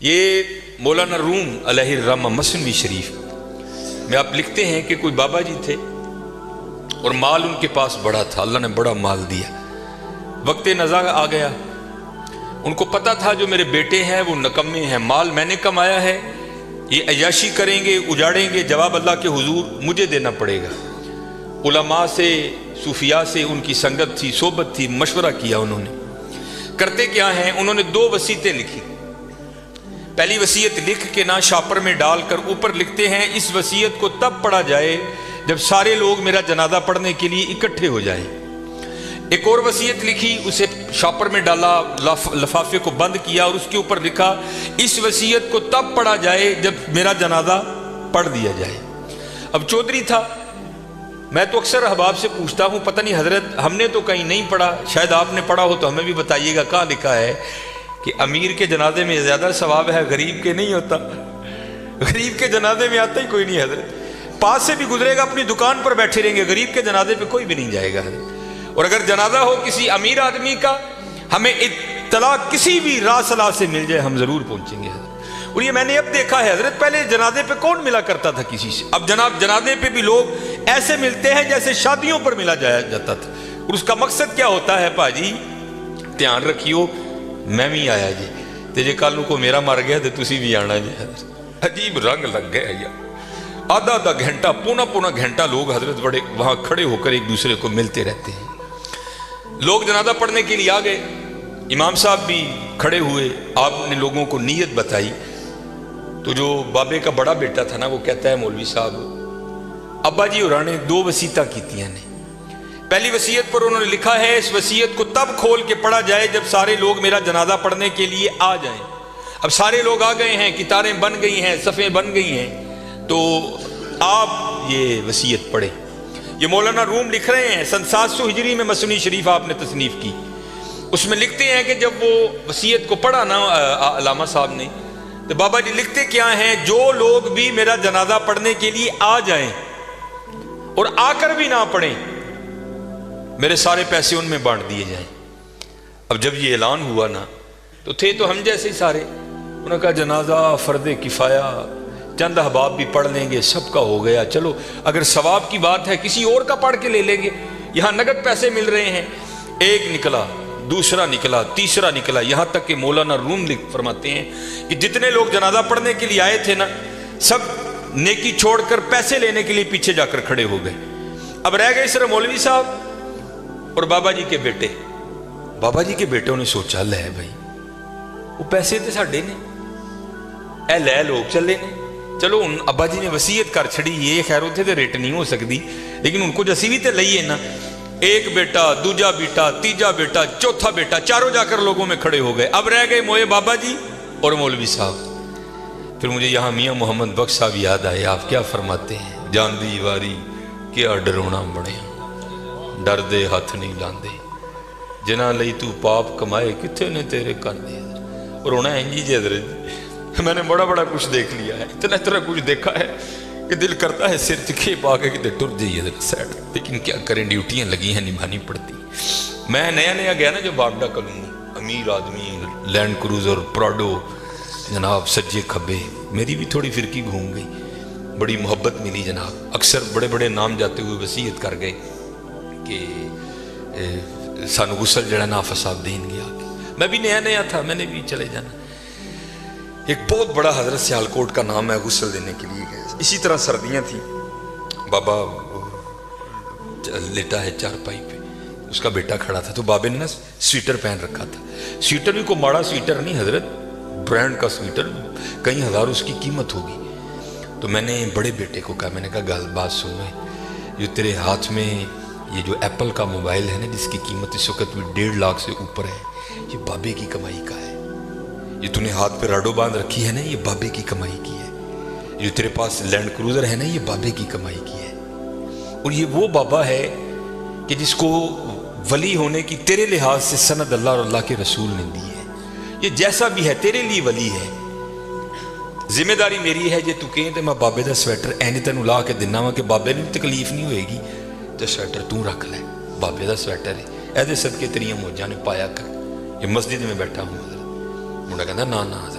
یہ مولانا روم علیہ الرحمہ مثنوی شریف میں آپ لکھتے ہیں کہ کوئی بابا جی تھے اور مال ان کے پاس بڑا تھا، اللہ نے بڑا مال دیا۔ وقت نزاع آ گیا، ان کو پتہ تھا جو میرے بیٹے ہیں وہ نکمے ہیں، مال میں نے کمایا ہے، یہ عیاشی کریں گے، اجاڑیں گے، جواب اللہ کے حضور مجھے دینا پڑے گا۔ علماء سے، صوفیاء سے ان کی سنگت تھی، صحبت تھی، مشورہ کیا انہوں نے۔ کرتے کیا ہیں، انہوں نے 2 وصیتیں لکھی۔ پہلی وصیت لکھ کے نہ شاپر میں ڈال کر اوپر لکھتے ہیں اس وصیت کو تب پڑھا جائے جب سارے لوگ میرا جنازہ پڑھنے کے لیے اکٹھے ہو جائیں۔ ایک اور وصیت لکھی، اسے شاپر میں ڈالا، لفافے کو بند کیا اور اس کے اوپر لکھا اس وصیت کو تب پڑھا جائے جب میرا جنازہ پڑھ دیا جائے۔ اب چودھری تھا، میں تو اکثر احباب سے پوچھتا ہوں، پتہ نہیں حضرت ہم نے تو کہیں نہیں پڑھا، شاید آپ نے پڑھا ہو تو ہمیں بھی بتائیے گا، کہاں لکھا ہے کہ امیر کے جنازے میں زیادہ ثواب ہے، غریب کے نہیں ہوتا؟ غریب کے جنازے میں آتا ہی کوئی نہیں حضرت، پاس سے بھی گزرے گا اپنی دکان پر بیٹھے رہیں گے، غریب کے جنازے پہ کوئی بھی نہیں جائے گا حضرت۔ اور اگر جنازہ ہو کسی امیر آدمی کا، ہمیں اطلاع کسی بھی راہ صلاح سے مل جائے، ہم ضرور پہنچیں گے حضرت۔ اور یہ میں نے اب دیکھا ہے حضرت، پہلے جنازے پہ کون ملا کرتا تھا کسی سے، اب جناب جنازے پہ بھی لوگ ایسے ملتے ہیں جیسے شادیوں پر ملا جاتا تھا۔ اور اس کا مقصد کیا ہوتا ہے؟ پاجی دھیان رکھیو، میں بھی آیا جی تے جے کل کو میرا مر گیا تو تسی بھی آنا جی حضرت۔ عجیب رنگ لگ گیا یار، آدھا گھنٹہ، پونا گھنٹہ لوگ حضرت بڑے وہاں کھڑے ہو کر ایک دوسرے کو ملتے رہتے ہیں۔ لوگ جنازہ پڑھنے کے لیے آ گئے، امام صاحب بھی کھڑے ہوئے، آپ نے لوگوں کو نیت بتائی۔ تو جو بابے کا بڑا بیٹا تھا نا، وہ کہتا ہے مولوی صاحب ابا جی ہوراں نے 2 وصیتاں کیتیاں نے۔ پہلی وصیت پر انہوں نے لکھا ہے اس وصیت کو تب کھول کے پڑھا جائے جب سارے لوگ میرا جنازہ پڑھنے کے لیے آ جائیں۔ اب سارے لوگ آ گئے ہیں، قطاریں بن گئی ہیں، صفیں بن گئی ہیں، تو آپ یہ وصیت پڑھیں۔ یہ مولانا روم لکھ رہے ہیں، سن 700 ہجری میں مثنوی شریف آپ نے تصنیف کی۔ اس میں لکھتے ہیں کہ جب وہ وصیت کو پڑھا نا علامہ صاحب نے، تو بابا جی لکھتے کیا ہیں، جو لوگ بھی میرا جنازہ پڑھنے کے لیے آ جائیں اور آ کر بھی نہ پڑھیں، میرے سارے پیسے ان میں بانٹ دیے جائیں۔ اب جب یہ اعلان ہوا نا، تو تھے تو ہم جیسے ہی سارے، انہوں نے کہا جنازہ فرض کفایہ، چند احباب بھی پڑھ لیں گے، سب کا ہو گیا، چلو اگر ثواب کی بات ہے کسی اور کا پڑھ کے لے لیں گے، یہاں نقد پیسے مل رہے ہیں۔ ایک نکلا، دوسرا نکلا، تیسرا نکلا، یہاں تک کہ مولانا روم فرماتے ہیں کہ جتنے لوگ جنازہ پڑھنے کے لیے آئے تھے نا، سب نیکی چھوڑ کر پیسے لینے کے لیے پیچھے جا کر کھڑے ہو گئے۔ اب رہ گئے صرف مولوی صاحب اور بابا جی کے بیٹے۔ بابا جی کے بیٹوں نے سوچا، لے بھائی وہ پیسے تے ساڈے نے، اے لے لوگ چلے نے، چلو ان ابا جی نے وصیت کر چھڑی، یہ خیر ہوتے تے ریٹ نہیں ہو سکتی، لیکن ان کو جسی بھی تے لئیے نا۔ ایک بیٹا، دوجا بیٹا، تیجا بیٹا، چوتھا بیٹا، چاروں جا کر لوگوں میں کھڑے ہو گئے۔ اب رہ گئے موئے بابا جی اور مولوی صاحب۔ پھر مجھے یہاں میاں محمد بخش صاحب یاد آئے، آپ کیا فرماتے ہیں، جان دی واری کیا ڈرونا بڑھیا، ڈر دے ہاتھ نہیں لاندے، جنہ لئی تو پاپ کمائے کتھے نے تیرے کر دے۔ اور ہونا ہے جی حضرت، میں نے بڑا کچھ دیکھ لیا ہے، اتنا کچھ دیکھا ہے کہ دل کرتا ہے سر چکھے پا کے کہ ٹر جائیے حضرت سیڈ، لیکن کیا کریں، ڈیوٹیاں لگی ہیں، نبھانی پڑتی۔ میں نیا گیا نا جو باگڈا کلوں، امیر آدمی، لینڈ کروزر، پراڈو، جناب سجے کھبے، میری بھی تھوڑی فرقی گھوم گئی، بڑی محبت ملی جناب۔ اکثر بڑے نام جاتے ہوئے وصیت کر گئے کہ سانو غسل جڑا نافع صاحب دین گیا۔ میں بھی نیا تھا، میں نے بھی چلے جانا۔ ایک بہت بڑا حضرت سیالکوٹ کا نام ہے، غسل دینے کے لیے گئے۔ اسی طرح سردیاں تھیں، بابا لیٹا ہے چارپائی پہ، اس کا بیٹا کھڑا تھا، تو بابے نے نا سویٹر پہن رکھا تھا۔ سویٹر بھی کوئی ماڑا سویٹر نہیں حضرت، برانڈ کا سویٹر، کئی ہزار اس کی قیمت ہوگی۔ تو میں نے بڑے بیٹے کو کہا، میں نے کہا بات سنو، جو تیرے ہاتھ میں یہ جو ایپل کا موبائل ہے نا، جس کی قیمت اس وقت بھی 1.5 لاکھ سے اوپر ہے، یہ بابے کی کمائی کا ہے۔ یہ تو نے ہاتھ پہ راڈو باندھ رکھی ہے نا، یہ بابے کی کمائی کی ہے۔ جو تیرے پاس لینڈ کروزر ہے نا، یہ بابے کی کمائی کی ہے۔ اور یہ وہ بابا ہے کہ جس کو ولی ہونے کی تیرے لحاظ سے سند اللہ اور اللہ کے رسول نے دی ہے۔ یہ جیسا بھی ہے تیرے لیے ولی ہے۔ ذمہ داری میری ہے، جے تو کہیں تو میں بابے دا سویٹر اینی تینوں لا کے دینا وا کہ بابے نے تکلیف نہیں ہوئے گی، تو سویٹر تو رکھ لے، بابے دا سویٹر ہے، ایدے صدقے تیریاں موجاں نے پایا کر۔ یہ مسجد میں بیٹھا ہوں حضرت، انہوں نے کہا نا حضرت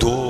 2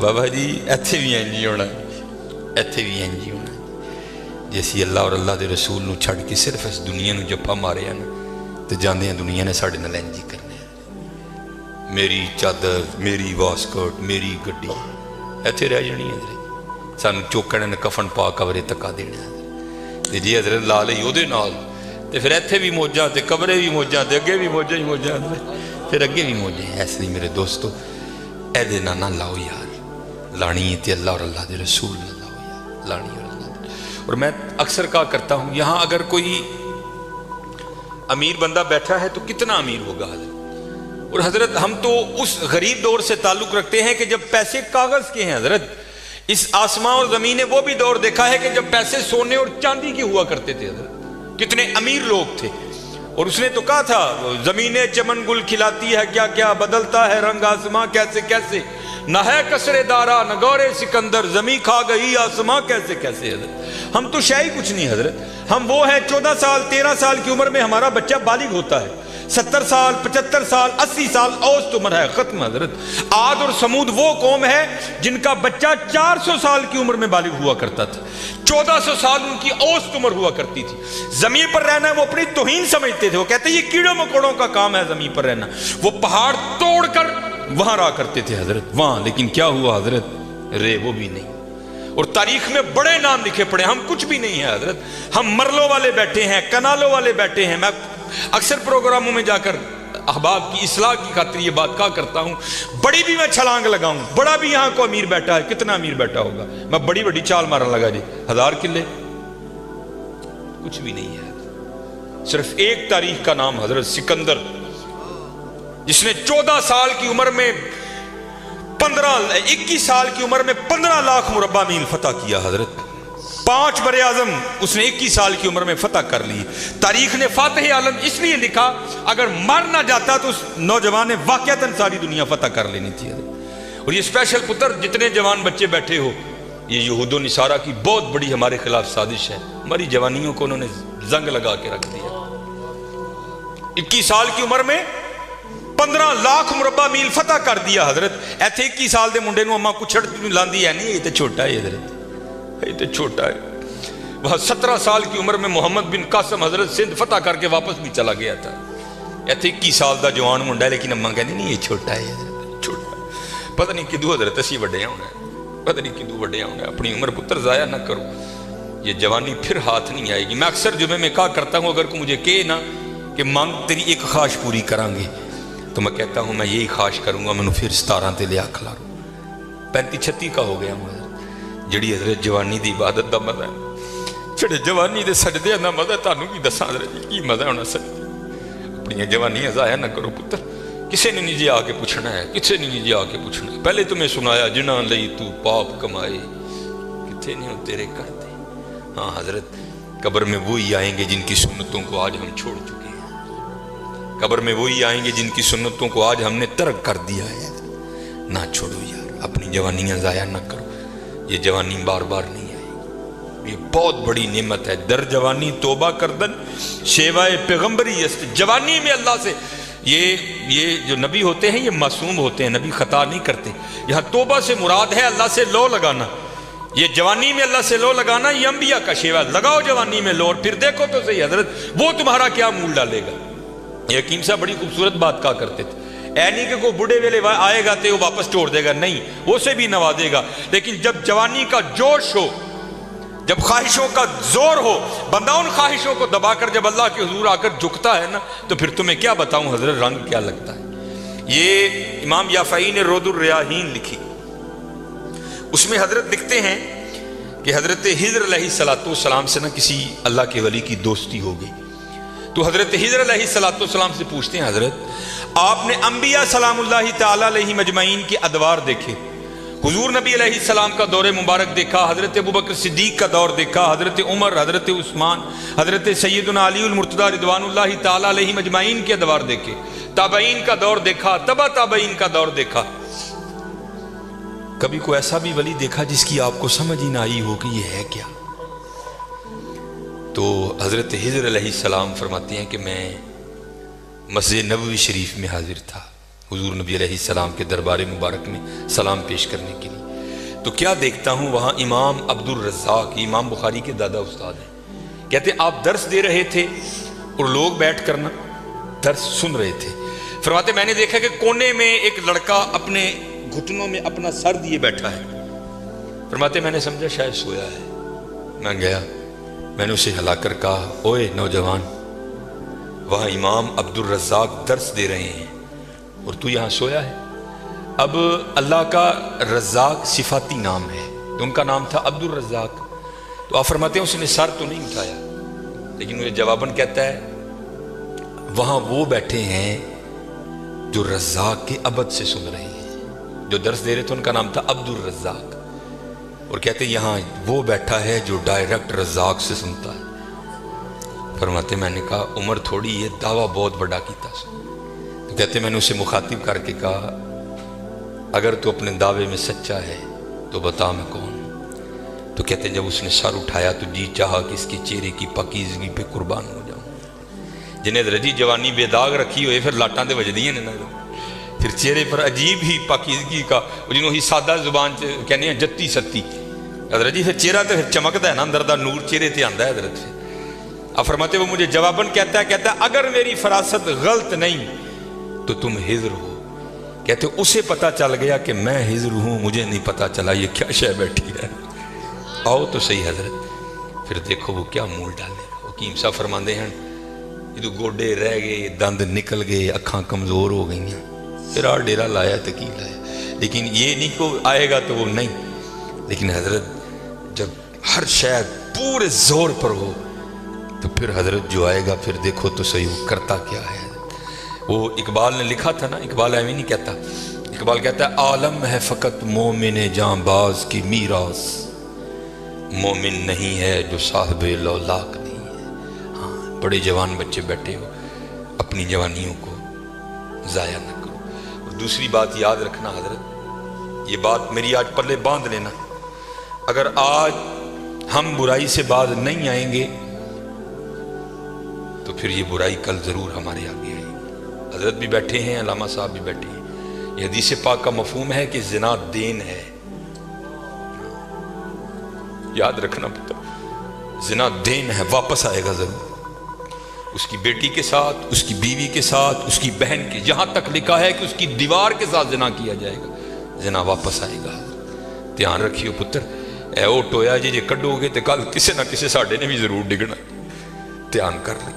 بابا جی ایتھے بھی انج ہی ہونا، ایتھے بھی انج ہی ہونا جی اسی اللہ اور اللہ دے رسول نو چھڑ کے صرف اس دنیا نو جپا مارے ہیں تو جاندے ہیں دنیا نے ساڑھے نال انج ہی کرنے، میری چادر، میری واسکٹ، میری گڈی ایتھے رہ جانی ہے، سانو چوکڑ نے کفن پا کورے تکا دینا تے جی حضرت لا لئی او دے نال تے پھر ایتھے بھی موجاں تے قبرے بھی موجاں تے اگے بھی موجاں ہی موجاں پھر اگے بھی موجے ہیں۔ ایسے نہیں میرے دوستو اے دے نہ لاؤ یار، لانی تے اللہ اور اللہ دے رسول نہ لاؤ یار، لانی اور اللہ دے۔ اور میں اکثر کہا کرتا ہوں یہاں اگر کوئی امیر بندہ بیٹھا ہے تو کتنا امیر ہوگا حضرت، اور حضرت ہم تو اس غریب دور سے تعلق رکھتے ہیں کہ جب پیسے کاغذ کے ہیں حضرت، اس آسمان اور زمین نے وہ بھی دور دیکھا ہے کہ جب پیسے سونے اور چاندی کے ہوا کرتے تھے حضرت، کتنے امیر لوگ تھے، اور اس نے تو کہا تھا زمینیں چمن گل کھلاتی ہے کیا کیا، بدلتا ہے رنگ آسماں کیسے کیسے، نہ ہے کسرے دارا نہ گورے سکندر، زمین کھا گئی آسماں کیسے کیسے۔ حضرت ہم تو شاید کچھ نہیں حضرت، ہم وہ ہیں 14 سال 13 سال کی عمر میں ہمارا بچہ بالغ ہوتا ہے، 70 سال 75 سال 80 سال اوسط عمر ہے، ختم حضرت۔ عاد اور سمود وہ قوم ہے جن کا بچہ 400 سال کی عمر میں بالغ ہوا کرتا تھا، 1400 سال ان کی اوسط عمر ہوا کرتی تھی۔ زمین پر رہنا وہ اپنی توہین سمجھتے تھے، وہ کہتے یہ کیڑوں مکوڑوں کا کام ہے زمین پر رہنا، وہ پہاڑ توڑ کر وہاں رہا کرتے تھے حضرت وہاں، لیکن کیا ہوا حضرت، رے وہ بھی نہیں، اور تاریخ میں بڑے نام لکھے پڑے، ہم کچھ بھی نہیں ہیں حضرت، ہم مرلوں والے بیٹھے ہیں، کنالوں والے بیٹھے ہیں۔ میں اکثر پروگراموں میں جا کر احباب کی اصلاح کی خاطر یہ بات کہا کرتا ہوں، بڑی بھی میں چھلانگ لگاؤں، بڑا بھی یہاں کو امیر بیٹھا ہے، کتنا امیر بیٹھا ہوگا، میں بڑی بڑی چال مارن لگا جی 1000 کلے، کچھ بھی نہیں ہے، صرف ایک تاریخ کا نام حضرت سکندر، جس نے 14 سال کی عمر میں 21 سال کی عمر میں 15 لاکھ مربع میل فتح کیا حضرت، 5 بر اعظم اس نے 21 سال کی عمر میں فتح کر لی۔ تاریخ نے فاتح عالم اس لیے لکھا، اگر مر نہ جاتا تو اس نوجوان نے واقعتاً ساری دنیا فتح کر لینی تھی۔ اور یہ اسپیشل پتر جتنے جوان بچے بیٹھے ہو، یہ یہود و نصارہ کی بہت بڑی ہمارے خلاف سازش ہے، ہماری جوانیوں کو انہوں نے زنگ لگا کے رکھ دیا۔ 21 سال کی عمر میں 15 لاکھ مربع میل فتح کر دیا حضرت۔ ایتھے 21 سال دے منڈے نو اما کچھڑ لاندی ہے نہیں، یہ تو چھوٹا ہے حضرت، یہ تو چھوٹا ہے۔ وہاں 17 سال کی عمر میں محمد بن قاسم حضرت سندھ فتح کر کے واپس بھی چلا گیا تھا۔ ایتھے 21 سال دا جوان منڈا ہے، لیکن اما کہنی نہیں یہ چھوٹا ہے حضرت، چھوٹا ہے۔ پتہ نہیں کدو حضرت اسی وڈے ہونا ہے، پتہ نہیں کدو وڈے ہونا ہے۔ اپنی عمر پتر ضائع نہ کرو، یہ جوانی پھر ہاتھ نہیں آئے گی۔ میں اکثر جمعے میں کہا کرتا ہوں، اگر کوئی مجھے کہے نا کہ مانگ تیری ایک خواہش پوری کریں گے، تو میں کہتا ہوں میں یہی خواہش کروں گا میں پھر 17 تے لیا کھلاروں۔ 35-36 کا ہو گیا ہوں حضرت، جڑی حضرت جوانی دی عبادت دا مزہ ہے، چھڑے جوانی دے سجدے دا مزہ ہے، تانوں کی دساں حضرت کی مزہ ہونا سجدے۔ اپنی جوانی ضائع نہ کرو پتر، کسے نے نہیں جی آ کے پوچھنا ہے، کسے نے نہیں جی آ کے پوچھنا ہے۔ پہلے تمہیں سنایا جنہاں لئی تو پاپ کمائے، کتھے نہیں ہو تیرے کرتے۔ ہاں حضرت قبر میں وہی آئیں گے جن کی سنتوں کو آج ہم چھوڑ چکے ہیں، قبر میں وہی آئیں گے جن کی سنتوں کو آج ہم نے ترک کر دیا ہے۔ نہ چھوڑو یار، اپنی جوانیاں ضائع نہ کرو، یہ جوانی بار بار نہیں آئے گی، یہ بہت بڑی نعمت ہے۔ در جوانی توبہ کردن شیوائے پیغمبری است، جوانی میں اللہ سے، یہ جو نبی ہوتے ہیں یہ معصوم ہوتے ہیں، نبی خطا نہیں کرتے۔ یہاں توبہ سے مراد ہے اللہ سے لو لگانا، یہ جوانی میں اللہ سے لو لگانا یہ انبیاء کا شیوا۔ لگاؤ جوانی میں لو، اور پھر دیکھو تو صحیح حضرت وہ تمہارا کیا مول ڈالے گا۔ یہ حکیم صاحب بڑی خوبصورت بات کہا کرتے تھے، اے نہیں کہ کوئی بڑھے ویلے آئے گا تو وہ واپس چھوڑ دے گا، نہیں، وہ سے بھی نوازے گا، لیکن جب جوانی کا جوش ہو، جب خواہشوں کا زور ہو، بندہ ان خواہشوں کو دبا کر جب اللہ کے حضور آ کر جھکتا ہے نا، تو پھر تمہیں کیا بتاؤں حضرت رنگ کیا لگتا ہے۔ یہ امام یافعی نے رود الریاحین لکھی، اس میں حضرت لکھتے ہیں کہ حضرت خضر علیہ السلام سے نہ کسی اللہ کے ولی کی دوستی ہو گئی، تو حضرت خضر علیہ السلام سے پوچھتے ہیں حضرت آپ نے انبیاء سلام اللہ تعالیٰ علیہ مجمعین کے ادوار دیکھے، حضور نبی علیہ السلام کا دور مبارک دیکھا، حضرت ابوبکر صدیق کا دور دیکھا، حضرت عمر، حضرت عثمان، حضرت سیدنا علی المرتضیٰ رضوان اللہ تعالیٰ علیہ مجمعین کے ادوار دیکھے، تابعین کا دور دیکھا، تبع تابعین کا دور دیکھا، کبھی کوئی ایسا بھی ولی دیکھا جس کی آپ کو سمجھ ہی نہ آئی ہو کہ یہ ہے کیا؟ تو حضرت خضر علیہ السلام فرماتے ہیں کہ میں مسجد نبوی شریف میں حاضر تھا حضور نبی علیہ السلام کے دربار مبارک میں سلام پیش کرنے کے لیے، تو کیا دیکھتا ہوں وہاں امام عبدالرزاق، امام بخاری کے دادا استاد ہیں، کہتے آپ درس دے رہے تھے اور لوگ بیٹھ کر نا درس سن رہے تھے۔ فرماتے میں نے دیکھا کہ کونے میں ایک لڑکا اپنے گھٹنوں میں اپنا سر دیے بیٹھا ہے۔ فرماتے میں نے سمجھا شاید سویا ہے۔ میں گیا، میں نے اسے ہلا کر کہا اوئے نوجوان، وہاں امام عبدالرزاق درس دے رہے ہیں اور تو یہاں سویا ہے۔ اب اللہ کا رزاق صفاتی نام ہے، تو ان کا نام تھا عبدالرزاق۔ تو آپ فرماتے ہیں اس نے سر تو نہیں اٹھایا، لیکن مجھے جواباً کہتا ہے وہاں وہ بیٹھے ہیں جو رزاق کے ابد سے سن رہے ہیں، جو درس دے رہے تھے ان کا نام تھا عبدالرزاق، اور کہتے ہیں یہاں وہ بیٹھا ہے جو ڈائریکٹ رزاق سے سنتا ہے۔ فرماتے میں نے کہا عمر تھوڑی یہ دعویٰ بہت بڑا کیتا سو۔ تو کہتے میں نے اسے مخاطب کر کے کہا اگر تو اپنے دعوے میں سچا ہے تو بتا میں کون ہوں۔ تو کہتے جب اس نے سر اٹھایا تو جی چاہا کہ اس کے چہرے کی پاکیزگی پہ قربان ہو جاؤں۔ جنہیں رجی جوانی بے داغ رکھی ہوئے پھر لاٹاں دے وجدیاں نے نا، پھر چہرے پر عجیب ہی پاکیزگی کا، جنہوں ہی سادہ زبان کہنے ہیں جتی ستی حضرت جی، پھر چہرہ تو پھر چمکتا ہے نا، اندر دا نور چہرے تے آندا ہے حضرت سے۔ اب فرماتے وہ مجھے جواباً کہتا ہے اگر میری فراست غلط نہیں تو تم حضر ہو۔ کہتے اسے پتہ چل گیا کہ میں حضر ہوں، مجھے نہیں پتہ چلا یہ کیا شے بیٹھی ہے۔ آؤ تو صحیح حضرت، پھر دیکھو وہ کیا مول ڈالے گا۔ حکیم صاحب فرماندے ہیں یہ گوڈے رہ گئے، دند نکل گئے، اکھاں کمزور ہو گئی ہیں، پھر آ ڈیرا لایا تکی لایا، لیکن یہ نہیں کو آئے گا تو وہ نہیں۔ لیکن حضرت جب ہر شے پورے زور پر ہو تو پھر حضرت جو آئے گا پھر دیکھو تو صحیح وہ کرتا کیا ہے۔ وہ اقبال نے لکھا تھا نا، اقبال ایویں نہیں کہتا، اقبال کہتا ہے عالم ہے فقط مومن جاں باز کی میراث، مومن نہیں ہے جو صاحب لولاک نہیں ہے۔ ہاں بڑے جوان بچے بیٹھے ہو، اپنی جوانیوں کو ضائع نہ کرو۔ اور دوسری بات یاد رکھنا حضرت، یہ بات میری آج پلے باندھ لینا، اگر آج ہم برائی سے باز نہیں آئیں گے تو پھر یہ برائی کل ضرور ہمارے آگے آئے گی۔ حضرت بھی بیٹھے ہیں، علامہ صاحب بھی بیٹھے ہیں۔ یہ حدیث پاک کا مفہوم ہے کہ زنا دین ہے، یاد رکھنا پتا، زنا دین ہے، واپس آئے گا ضرور۔ اس کی بیٹی کے ساتھ، اس کی بیوی کے ساتھ، اس کی بہن کے، یہاں تک لکھا ہے کہ اس کی دیوار کے ساتھ زنا کیا جائے گا، زنا واپس آئے گا۔ دھیان رکھیو پتر، اے او ٹویا جی کڈو گے تو کل کسی نہ کسی ساڈے نے بھی ضرور ڈگنا، دھیان کر لیں۔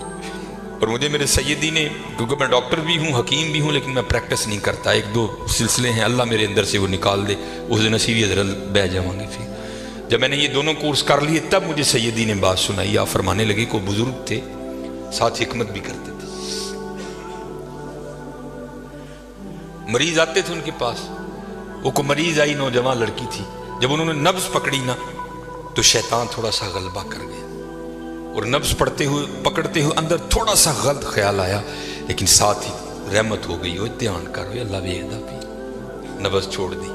اور مجھے میرے سیدی نے، کیونکہ میں ڈاکٹر بھی ہوں، حکیم بھی ہوں، لیکن میں پریکٹس نہیں کرتا، ایک دو سلسلے ہیں اللہ میرے اندر سے وہ نکال دے، اس دن اسی بھی حضرت بہ جاؤں گے۔ پھر جب میں نے یہ دونوں کورس کر لیے تب مجھے سیدی نے بات سنائی، آپ فرمانے لگے کوئی بزرگ تھے ساتھ حکمت بھی کرتے تھے، مریض آتے تھے ان کے پاس، وہ کو مریض آئی نوجوان لڑکی تھی، جب انہوں نے نبض پکڑی نا تو شیطان تھوڑا سا غلبہ کر گیا، اور نبض پڑھتے ہوئے پکڑتے ہوئے اندر تھوڑا سا غلط خیال آیا، لیکن ساتھ ہی رحمت ہو گئی، دھیان کر اللہ ویکھدا پئی، نبض چھوڑ دی،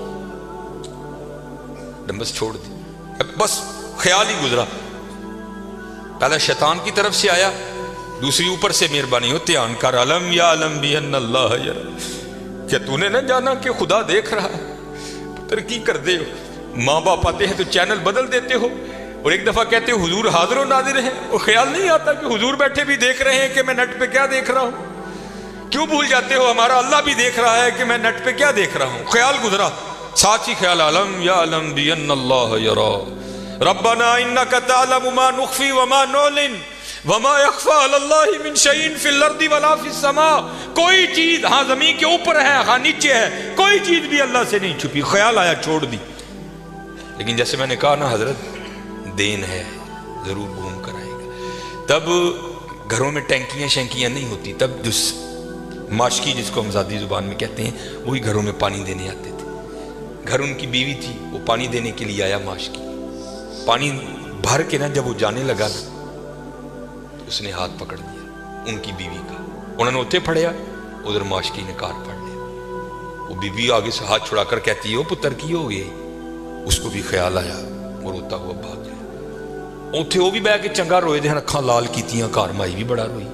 نبض چھوڑ دی، بس خیال ہی گزرا، پہلا شیطان کی طرف سے آیا، دوسری اوپر سے مہربانی ہو دھیان کر، علم یا علم بھی ان اللہ یرا، کیا تو نے نہ جانا کہ خدا دیکھ رہا ہے؟ پتر کی کر دے ہو، ماں باپ آتے ہیں تو چینل بدل دیتے ہو، اور ایک دفعہ کہتے ہو حضور حاضر و ناظر ہیں، اور خیال نہیں آتا کہ حضور بیٹھے بھی دیکھ رہے ہیں کہ میں نیٹ پہ کیا دیکھ رہا ہوں؟ کیوں بھول جاتے ہو ہمارا اللہ بھی دیکھ رہا ہے کہ میں نیٹ پہ کیا دیکھ رہا ہوں؟ خیال گزرا، ساتھ ہی خیال علم یا علم بھی ان اللہ یرا، ربنا انک تعلم ما نخفی وما نعلن وما یخفی علی اللہ من شیء فی الارض ولا فی السماء، کوئی چیز ہاں زمین کے اوپر ہے ہاں نیچے ہے، کوئی چیز بھی اللہ سے نہیں چھپی۔ خیال آیا چھوڑ دی، لیکن جیسے میں نے کہا نا حضرت دین ہے، ضرور گھوم کر آئے گا۔ تب گھروں میں ٹینکیاں شینکیاں نہیں ہوتی، تب جو ماشکی جس کو ہم ذاتی زبان میں کہتے ہیں وہی گھروں میں پانی دینے آتے تھے۔ گھر ان کی بیوی تھی، وہ پانی دینے کے لیے آیا، ماشکی پانی بھر کے نا جب وہ جانے لگا نا اس نے ہاتھ پکڑ دیا ان کی بیوی کا، انہوں نے اتنے پھڑیا، ادھر ماشکی نے کار پڑ لیا، وہ بیوی آگے سے ہاتھ چھڑا کر کہتی ہے وہ پتر کی ہو گئے، اس کو بھی خیال آیا اور روتا ہوا بھاگ گیا۔ اتنے وہ بھی بہ کے چنگا روئے دے، اکھاں لال کیتیاں، گھر مائی بھی بڑا روئی،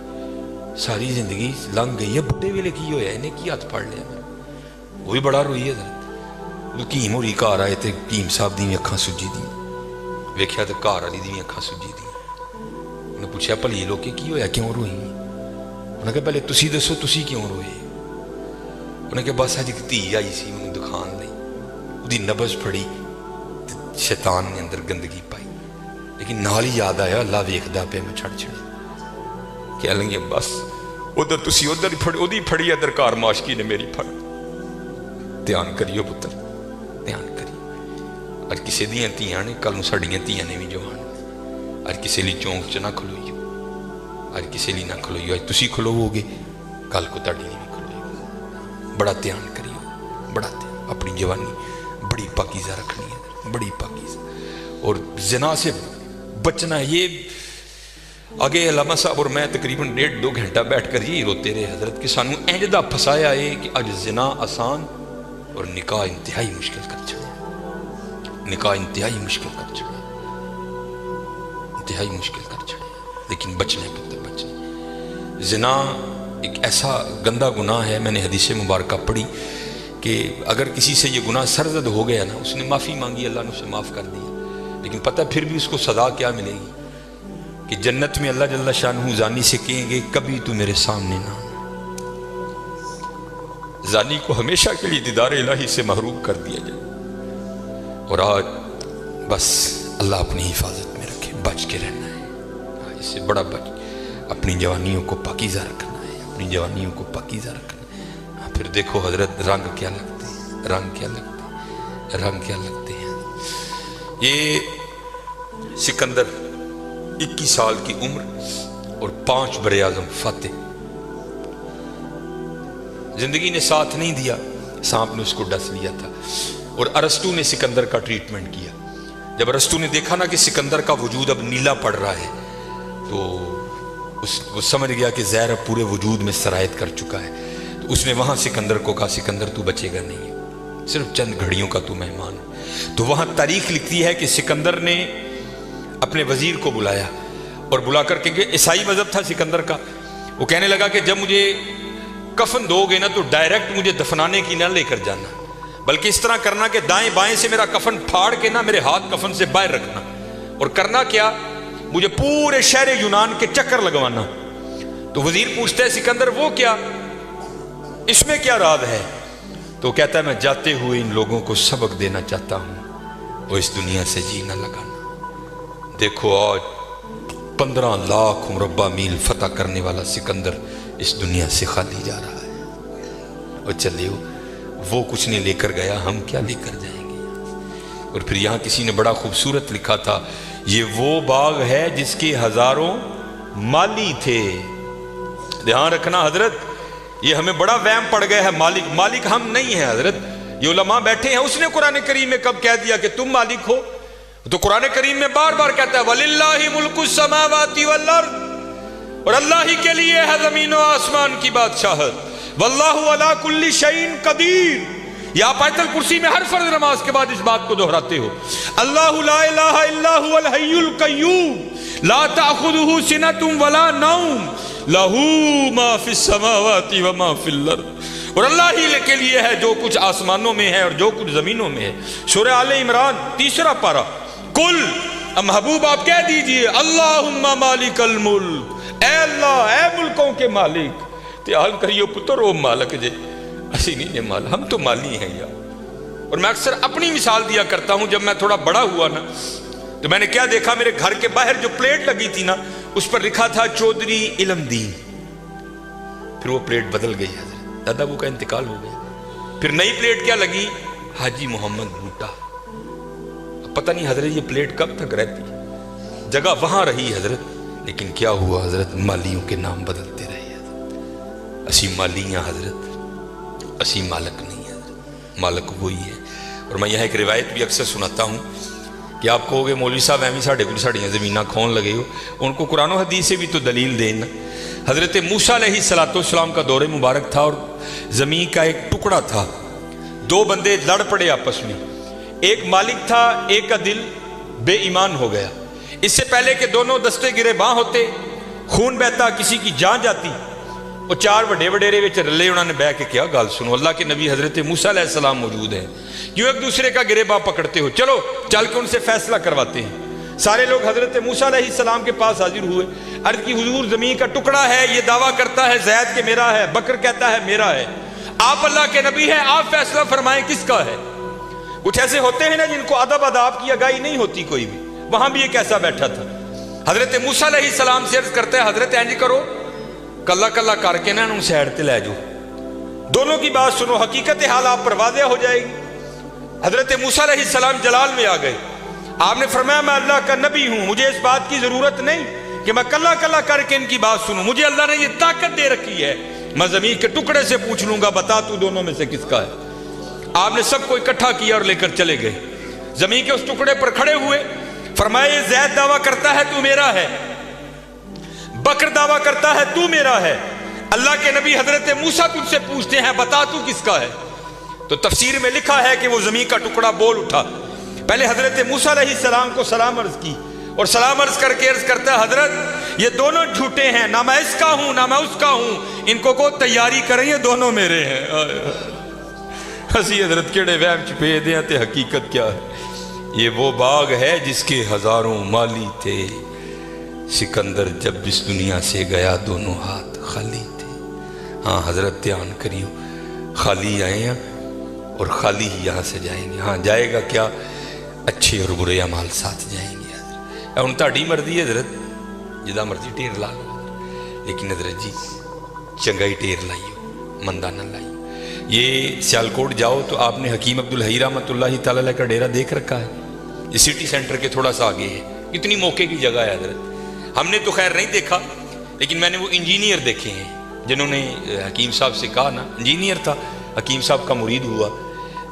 ساری زندگی لنگ گئی ہے، بڑھے ویلے کی ہویا انہیں کی ہاتھ پڑ لیا، وہ بھی بڑا روئی ہے حضرت۔ حکیم ہوری گھر آئے تو حکیم صاحب دی اکھاں سجی دی ویکھیا تو گھر والی دی اکھاں سجی دی انہیں پوچھا بھلی لوگ کی ہویا کیوں روئی انہیں کہا پہلے تسی دسو تسی کیوں روئے انہیں کہا بس اج ایک دھی آئی سی انہوں دکھان لئی وہ نبض پھڑی شیطان نے اندر گندگی پائی لیکن نال ہی یاد آیا اللہ ویکھدا پیا میں چھڑ چھڑے کہ لگے بس ادھر تسی ادھر ہی پھڑی ادھر کار معاشقی نے میری پھڑ دھیان کریو پتر دھیان کریو اور کسی دیاں تیاں نے کل نوں ساڈیاں تیاں نے بھی جوان اور کسی لی چونک چ نہ کھلوئیو اور کسی لی نہ کھلوئیو اج تسی کھلوو گے کل کو تاڈی نہیں بھی کھلوئے بڑا دھیان کریو بڑا دھیان اپنی جوانی بڑی پاکیزہ رکھنی ہے بڑی پاکیزہ اور زنا سے بچنا ہے یہ آگے علامہ صاحب اور میں تقریباً 1.5-2 گھنٹہ بیٹھ کر یہی روتے رہے حضرت کہ سانو اینجدہ پھسایا ہے کہ اج زنا آسان اور نکاح انتہائی مشکل کر چھڑے نکاح انتہائی مشکل کر چھڑے انتہائی مشکل کر چھڑے لیکن بچنے پتر بچنے زنا ایک ایسا گندہ گناہ ہے میں نے حدیث مبارکہ پڑھی کہ اگر کسی سے یہ گناہ سرزد ہو گیا نا اس نے معافی مانگی اللہ نے اسے معاف کر دیا لیکن پتہ پھر بھی اس کو سزا کیا ملے گی کہ جنت میں اللہ جل شانہ زانی سے کہیں گے کبھی تو میرے سامنے نہ آنا زانی کو ہمیشہ کے لیے دیدار الہی سے محروم کر دیا جائے اور آج بس اللہ اپنی حفاظت میں رکھے بچ کے رہنا ہے اس سے بڑا بچ اپنی جوانیوں کو پاکیزہ رکھنا ہے اپنی جوانیوں کو پاکیزہ رکھنا ہے پھر دیکھو حضرت رنگ کیا لگتے ہیں رنگ کیا لگتے ہیں رنگ کیا لگتے ہیں یہ سکندر 21 سال کی عمر اور 5 براعظم فاتح زندگی نے ساتھ نہیں دیا سانپ نے اس کو ڈس لیا تھا اور ارسطو نے سکندر کا ٹریٹمنٹ کیا جب ارسطو نے دیکھا نا کہ سکندر کا وجود اب نیلا پڑ رہا ہے تو وہ سمجھ گیا کہ زہر اب پورے وجود میں سرایت کر چکا ہے تو اس نے وہاں سکندر کو کہا سکندر تو بچے گا نہیں صرف چند گھڑیوں کا تو مہمان تو وہاں تاریخ لکھتی ہے کہ سکندر نے اپنے وزیر کو بلایا اور بلا کر کہ عیسائی مذہب تھا سکندر کا وہ کہنے لگا کہ جب مجھے کفن دو گے نا تو ڈائریکٹ مجھے دفنانے کی نہ لے کر جانا بلکہ اس طرح کرنا کہ دائیں بائیں سے میرا کفن پھاڑ کے نہ میرے ہاتھ کفن سے باہر رکھنا اور کرنا کیا مجھے پورے شہر یونان کے چکر لگوانا تو وزیر پوچھتا ہے سکندر وہ کیا اس میں کیا راز ہے تو کہتا ہے میں جاتے ہوئے ان لوگوں کو سبق دینا چاہتا ہوں وہ اس دنیا سے جی نہ لگانا دیکھو آج 15 لاکھ مربع میل فتح کرنے والا سکندر اس دنیا سے خالی جا رہا ہے اور چلیے وہ کچھ نہیں لے کر گیا ہم کیا لے کر جائیں گے اور پھر یہاں کسی نے بڑا خوبصورت لکھا تھا یہ وہ باغ ہے جس کے ہزاروں مالی تھے دھیان رکھنا حضرت یہ ہمیں بڑا وہم پڑ گیا ہے مالک ہم نہیں ہیں حضرت یہ علماء بیٹھے ہیں اس نے قرآن کریم میں کب کہہ دیا کہ تم مالک ہو تو قرآن کریم میں بار بار کہتا ہے وَلِلَّهِ مُلْكُ السَّمَاوَاتِ وَالْأَرْضِ اور اللہ ہی کے لیے ہے زمین و آسمان کی بادشاہت وَاللَّهُ عَلَىٰ كُلِّ شَيْءٍ قَدِيرٌ یا آیت الکرسی میں ہر فرض نماز کے بعد اس بات کو دہراتے ہو اللہ لا الہ الا هو الحی القیوم لا تأخذه سنة ولا نوم لہو ما فی السماوات وما فی الارض اور اللہ ہی کے لیے ہے جو کچھ آسمانوں میں ہے اور جو کچھ زمینوں میں ہے سورہ آل عمران 3 پارہ کل محبوب آپ کہہ دیجئے اللہم مالک الملک اے اللہ اے ملکوں کے مالک تیال کریو پتر او مالک جے اسی نہیں مال ہم تو مالی ہیں یار اور میں اکثر اپنی مثال دیا کرتا ہوں جب میں تھوڑا بڑا ہوا نا تو میں نے کیا دیکھا میرے گھر کے باہر جو پلیٹ لگی تھی نا اس پر لکھا تھا چودھری علم دین پھر وہ پلیٹ بدل گئی حضرت دادا وہ کا انتقال ہو گیا پھر نئی پلیٹ کیا لگی حاجی محمد بوٹا پتہ نہیں حضرت یہ پلیٹ کب تک رہتی جگہ وہاں رہی حضرت لیکن کیا ہوا حضرت مالیوں کے نام بدلتے رہے حضرت اسی مالیاں حضرت اسی مالک نہیں حضرت مالک وہی ہے اور میں یہاں ایک روایت بھی اکثر سناتا ہوں کہ آپ کہو گے مولوی صاحب ایویں ساڈے کول ساڈیاں زمیناں کھون لگے ہو ان کو قرآن و حدیث سے بھی تو دلیل دینا حضرت موسیٰ علیہ السلام کا دور مبارک تھا اور زمین کا ایک ٹکڑا تھا 2 بندے لڑ پڑے آپس میں ایک مالک تھا ایک کا دل بے ایمان ہو گیا اس سے پہلے کہ دونوں دستے گرے باں ہوتے خون بہتا کسی کی جان جاتی وہ چار بڑے وڈیرے وچ رلے، انہوں نے بیٹھ کے کیا گل سنو، اللہ کے نبی حضرت موسیٰ علیہ السلام موجود ہیں، کیوں ایک دوسرے کا گریباں پکڑتے ہو، چلو چل کے ان سے فیصلہ کرواتے ہیں۔ سارے لوگ حضرت موسیٰ علیہ السلام کے پاس حاضر ہوئے، عرض کی حضور زمین کا ٹکڑا ہے، یہ دعویٰ کرتا ہے زید کہ میرا ہے، بکر کہتا ہے میرا ہے، آپ اللہ کے نبی ہیں، آپ فیصلہ فرمائیں کس کا ہے۔ کچھ ایسے ہوتے ہیں نا جن کو ادب آداب کی آگاہی نہیں ہوتی کوئی بھی، وہاں بھی ایک ایسا بیٹھا تھا۔ حضرت موسیٰ علیہ السلام سے عرض کرتا ہے حضرت اینج کرو کلا کلا کر کے نا انہوں سیڈ تے لے جاؤ، دونوں کی بات سنو، حقیقت حال آپ پر واضح ہو جائے گی۔ حضرت موسیٰ علیہ السلام جلال میں آ گئے، آپ نے فرمایا میں اللہ کا نبی ہوں، مجھے اس بات کی ضرورت نہیں کہ میں کلا کلا کر کے ان کی بات سنوں، مجھے اللہ نے یہ طاقت دے رکھی ہے، میں زمین کے ٹکڑے سے پوچھ لوں گا بتا تو دونوں میں سے کس کا ہے۔ آپ نے سب کو اکٹھا کیا اور لے کر چلے گئے، زمین کے اس ٹکڑے پر کھڑے ہوئے، فرمایا یہ زید دعویٰ کرتا ہے تو میرا ہے، بکر دعویٰ کرتا ہے تو میرا ہے، اللہ کے نبی حضرت موسیٰ تجھ سے پوچھتے ہیں بتا تو کس کا ہے۔ تو تفسیر میں لکھا ہے کہ وہ زمین کا ٹکڑا بول اٹھا، پہلے حضرت موسیٰ علیہ السلام کو سلام عرض کی، اور سلام عرض کر کے عرض کرتا ہے حضرت یہ دونوں جھوٹے ہیں، نہ میں اس کا ہوں نہ میں اس کا ہوں، ان کو تیاری کریں یہ دونوں میرے ہیں۔ ہسی حضرت کیڑے وہم چھپے دیں تے حقیقت کیا ہے، یہ وہ باغ ہے جس کے ہزاروں مالی تھے، سکندر جب اس دنیا سے گیا دونوں ہاتھ خالی تھے۔ ہاں حضرت دھیان کریو، خالی آئے ہیں اور خالی ہی یہاں سے جائیں گے۔ ہاں جائے گا کیا، اچھے اور برے اعمال ساتھ جائیں گے۔ حضرت ان تہاڈی مرضی ہے حضرت، جدا مرضی ٹیر لا لو، لیکن حضرت جی چنگا ہی ٹیر لائیو، مندہ نہ لائیو۔ یہ سیالکوٹ جاؤ تو آپ نے حکیم عبدالحی رحمۃ اللہ تعالی علیہ کا ڈیرہ دیکھ رکھا ہے، یہ سٹی سینٹر کے تھوڑا سا آگے ہے، اتنی موقع کی جگہ ہے حضرت۔ ہم نے تو خیر نہیں دیکھا، لیکن میں نے وہ انجینئر دیکھے ہیں جنہوں نے حکیم صاحب سے کہا نا، انجینئر تھا، حکیم صاحب کا مرید ہوا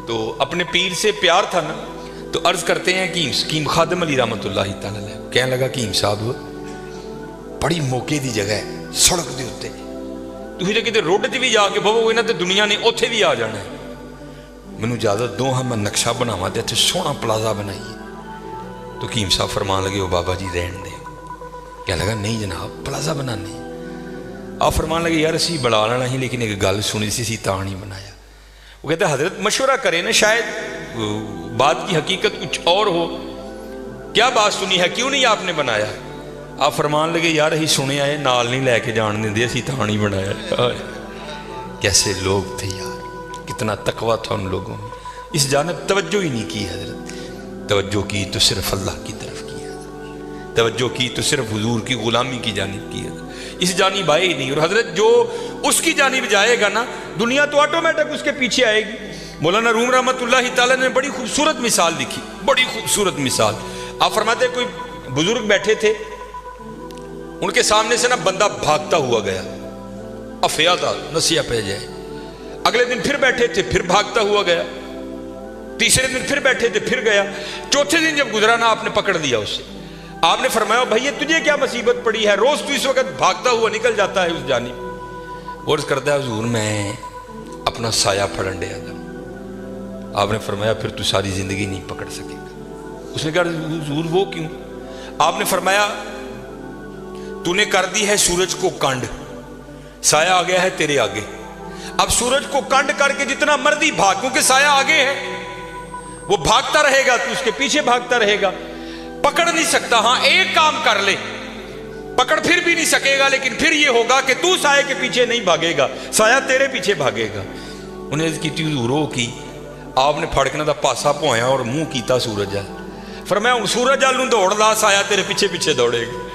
تو اپنے پیر سے پیار تھا نا، تو عرض کرتے ہیں کہ حکیم خادم علی رحمۃ اللہ تعالی علیہ کہنے لگا کہ حکیم صاحب بڑی موقع دی جگہ ہے، سڑک دے اتنے تھی تو کتے روڈ تے بھی جا کے بہو نا تو دنیا نے اوتھے بھی آ جانا ہے، مینوں اجازت دو ہاں میں نقشہ بناواں تے اتنے سونا پلازا بنائیے۔ تو حکیم صاحب فرمان لگے وہ بابا جی رہن دے، کہنے لگا نہیں جناب پلازا بنانے، آپ فرمان لگے یار اسی بڑا لینا ہی، لیکن ایک گل سنی سی تاں نہیں بنایا۔ وہ کہتے ہیں حضرت مشورہ کریں نا، شاید بات کی حقیقت کچھ اور ہو، کیا بات سنی ہے کیوں نہیں آپ نے بنایا؟ آپ فرمان لگے یار ہی سنے آئے نال نہیں لے کے جان دیں دے اسی تاں نہیں بنایا۔ کیسے لوگ تھے یار، کتنا تقویٰ تھا ان لوگوں میں، اس جانب توجہ ہی نہیں کی حضرت، توجہ کی تو صرف اللہ کی طرف کی ہے، توجہ کی تو صرف حضور کی غلامی کی جانب کی ہے، اس جانب آئے ہی نہیں۔ اور حضرت جو اس کی جانب جائے گا نا، دنیا تو آٹومیٹک اس کے پیچھے آئے گی۔ مولانا روم رحمۃ اللہ تعالیٰ نے بڑی خوبصورت مثال لکھی، بڑی خوبصورت مثال۔ آپ فرماتے کوئی بزرگ بیٹھے تھے، ان کے سامنے سے نا بندہ بھاگتا ہوا گیا، افیا تھا نسیہ پہ جائے، اگلے دن پھر بیٹھے تھے پھر بھاگتا ہوا گیا، تیسرے دن پھر بیٹھے تھے پھر گیا، چوتھے دن جب گزرا نا آپ نے پکڑ دیا اسے، آپ نے فرمایا بھائی یہ تجھے کیا مصیبت پڑی ہے، روز تو اس وقت بھاگتا ہوا نکل جاتا ہے اس جانب۔ عرض کرتا ہے حضور میں اپنا سایہ پھڑن ڈیا جاؤں۔ آپ نے فرمایا پھر تو ساری زندگی نہیں پکڑ سکے گا۔ اس نے کہا حضور وہ کیوں؟ آپ نے فرمایا تو نے کر دی ہے سورج کو کانڈ، سایہ آ گیا ہے تیرے آگے، اب سورج کو کانڈ کر کے جتنا مرضی بھاگ، کیونکہ سایہ آگے ہے، وہ بھاگتا رہے گا تو اس کے پیچھے بھاگتا رہے گا، پکڑ نہیں سکتا۔ ہاں ایک کام کر لے، پکڑ پھر بھی نہیں سکے گا، لیکن پھر یہ ہوگا کہ تو سایہ کے پیچھے نہیں بھاگے گا، سایہ تیرے پیچھے بھاگے گا۔ انہیں عرض کی حضور کی، آپ نے پھڑکنا دا پاسا پویا اور منہ کیتا سورج جل، فرمایا ہوں سورج جل نوں دوڑ لا، سایہ تیرے پیچھے پیچھے دوڑے گا۔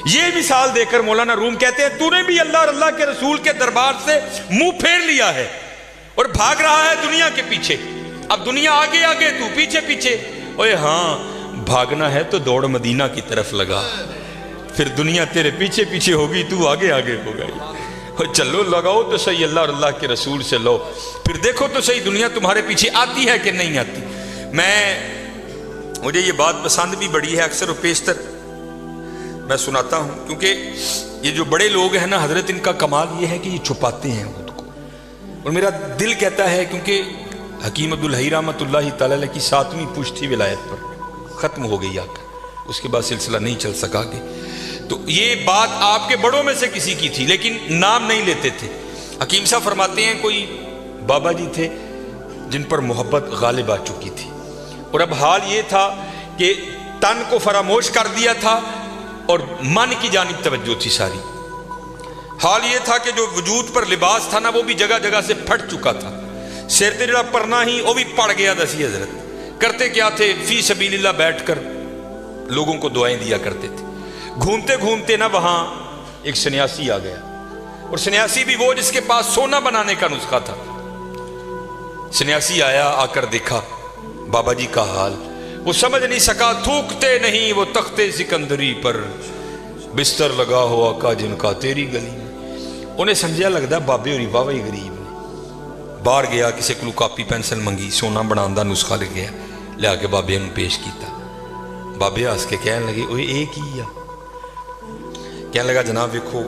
یہ مثال دے کر مولانا روم کہتے ہیں تو نے بھی اللہ اور اللہ کے رسول کے دربار سے منہ پھیر لیا ہے اور بھاگ رہا ہے دنیا کے پیچھے، اب دنیا آگے آگے تو پیچھے پیچھے۔ اوے ہاں بھاگنا ہے تو دوڑ مدینہ کی طرف لگا، پھر دنیا تیرے پیچھے پیچھے ہوگی تو آگے آگے ہوگا۔ چلو لگاؤ تو صحیح اللہ اور اللہ کے رسول سے لو، پھر دیکھو تو صحیح دنیا تمہارے پیچھے آتی ہے کہ نہیں آتی۔ مجھے یہ بات پسند بھی بڑی ہے، اکثر و بیشتر میں سناتا ہوں، کیونکہ یہ جو بڑے لوگ ہیں نا حضرت، ان کا کمال یہ ہے کہ یہ چھپاتے ہیں خود کو، اور میرا دل کہتا ہے کیونکہ حکیم عبدالحی رحمۃ اللہ تعالی علیہ کی 7ویں پشت تھی ولایت پر، ختم ہو گئی آ کر، اس کے بعد سلسلہ نہیں چل سکا کہ تو یہ بات آپ کے بڑوں میں سے کسی کی تھی لیکن نام نہیں لیتے تھے۔ حکیم صاحب فرماتے ہیں کوئی بابا جی تھے جن پر محبت غالب آ چکی تھی، اور اب حال یہ تھا کہ تن کو فراموش کر دیا تھا اور من کی جانب توجہ تھی ساری۔ حال یہ تھا کہ جو وجود پر لباس تھا نا وہ بھی جگہ جگہ سے پھٹ چکا تھا، سر تے جڑا پرنا ہی وہ بھی پڑ گیا دسی حضرت۔ کرتے کیا تھے؟ فی سبیل اللہ بیٹھ کر لوگوں کو دعائیں دیا کرتے تھے۔ گھومتے گھومتے نا وہاں ایک سنیاسی آ گیا، اور سنیاسی بھی وہ جس کے پاس سونا بنانے کا نسخہ تھا۔ سنیاسی آیا، آ کر دیکھا بابا جی کا حال، وہ سمجھ نہیں سکا، تھوکتے نہیں وہ تختے سکندری پر، بستر لگا ہوا کا جن کا تیری گلی میں۔ انہیں سمجھا لگتا بابے ہوری واہ ہی غریب نے۔ باہر گیا، کسی کو کاپی پینسل منگی، سونا بنانا نسخہ لکھ گیا، لیا کے بابے نے پیش کیتا۔ بابے ہس کے کہنے لگے اوے اے کی آ؟ کہنے لگا جناب ویکھو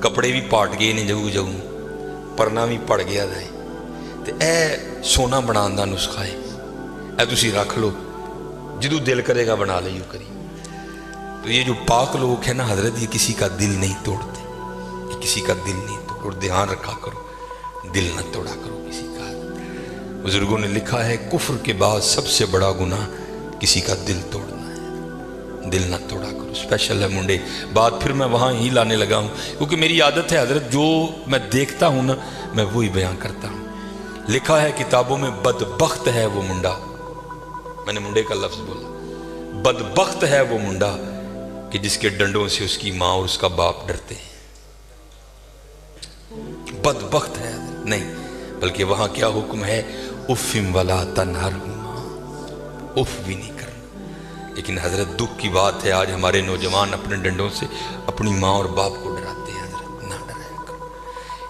کپڑے بھی پاٹ گئے نے جگہ جگہ، پرنا بھی پڑ گیا ہے، تے اے سونا بنانا دا نسخہ ہے، اے تسی رکھ لو، جدو دل کرے گا بنا لیو کری۔ تو یہ جو پاک لوگ ہیں نا حضرت، یہ کسی کا دل نہیں توڑتے، یہ کسی کا دل نہیں توڑ، اور دھیان رکھا کرو دل نہ توڑا کرو کسی کا۔ بزرگوں نے لکھا ہے کفر کے بعد سب سے بڑا گناہ کسی کا دل توڑنا ہے، دل نہ توڑا کرو۔ اسپیشل ہے منڈے، بات پھر میں وہاں ہی لانے لگا ہوں کیونکہ میری عادت ہے حضرت، جو میں دیکھتا ہوں نا میں وہی بیان کرتا ہوں۔ لکھا ہے کتابوں میں بدبخت ہے وہ منڈا، میں نے منڈے کا لفظ بولا، بدبخت ہے وہ منڈا کہ جس کے ڈنڈوں سے اس کی ماں اور اس کا باپ ڈرتے ہیں۔ بدبخت ہے نہیں، بلکہ وہاں کیا حکم ہے؟ اف ولا تنہرہما، اف بھی نہیں کرنا۔ لیکن حضرت دکھ کی بات ہے آج ہمارے نوجوان اپنے ڈنڈوں سے اپنی ماں اور باپ کو ڈراتے ہیں۔ حضرت نہ ڈرایا کرو۔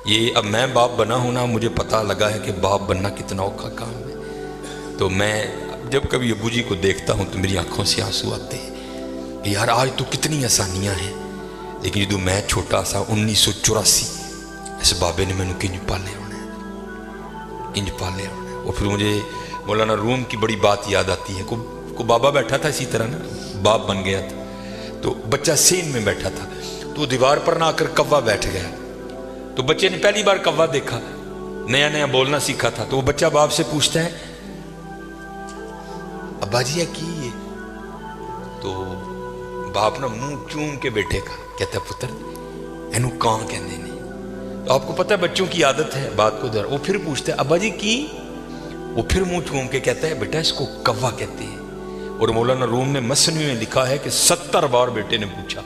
یہ اب میں باپ بنا ہوں نا، مجھے پتہ لگا ہے کہ باپ بننا کتنا اوکھا کام ہے۔ تو میں جب کبھی ابو جی کو دیکھتا ہوں تو میری آنکھوں سے آنسو آتے ہیں کہ یار آج تو کتنی آسانیاں ہیں، لیکن جدو میں چھوٹا سا 1984 اس بابے نے مینوں کنج پالے ہونا ہے، کنج پالے ہونا ہے۔ اور پھر مجھے مولانا روم کی بڑی بات یاد آتی ہے، کو بابا بیٹھا تھا اسی طرح نا، باپ بن گیا تھا، تو بچہ سین میں بیٹھا تھا، تو دیوار پر نہ آ کر کوا بیٹھ گیا۔ تو بچے نے پہلی بار کوا دیکھا، نیا نیا بولنا سیکھا تھا، تو وہ بچہ باپ سے پوچھتا ہے ابا جی یہ کی ہے؟ تو باپ نا منہ چوم کے بیٹے کا کہتا ہے پتر اینو کان کہندے نے۔ تو آپ کو پتہ ہے بچوں کی عادت ہے بات کو در، وہ پھر پوچھتا ہے ابا جی کی؟ وہ پھر منہ چوم کے کہتا ہے بیٹا اس کو کوا کہتے ہیں۔ اور مولانا روم نے مثنوی میں لکھا ہے کہ 70 بار بیٹے نے پوچھا،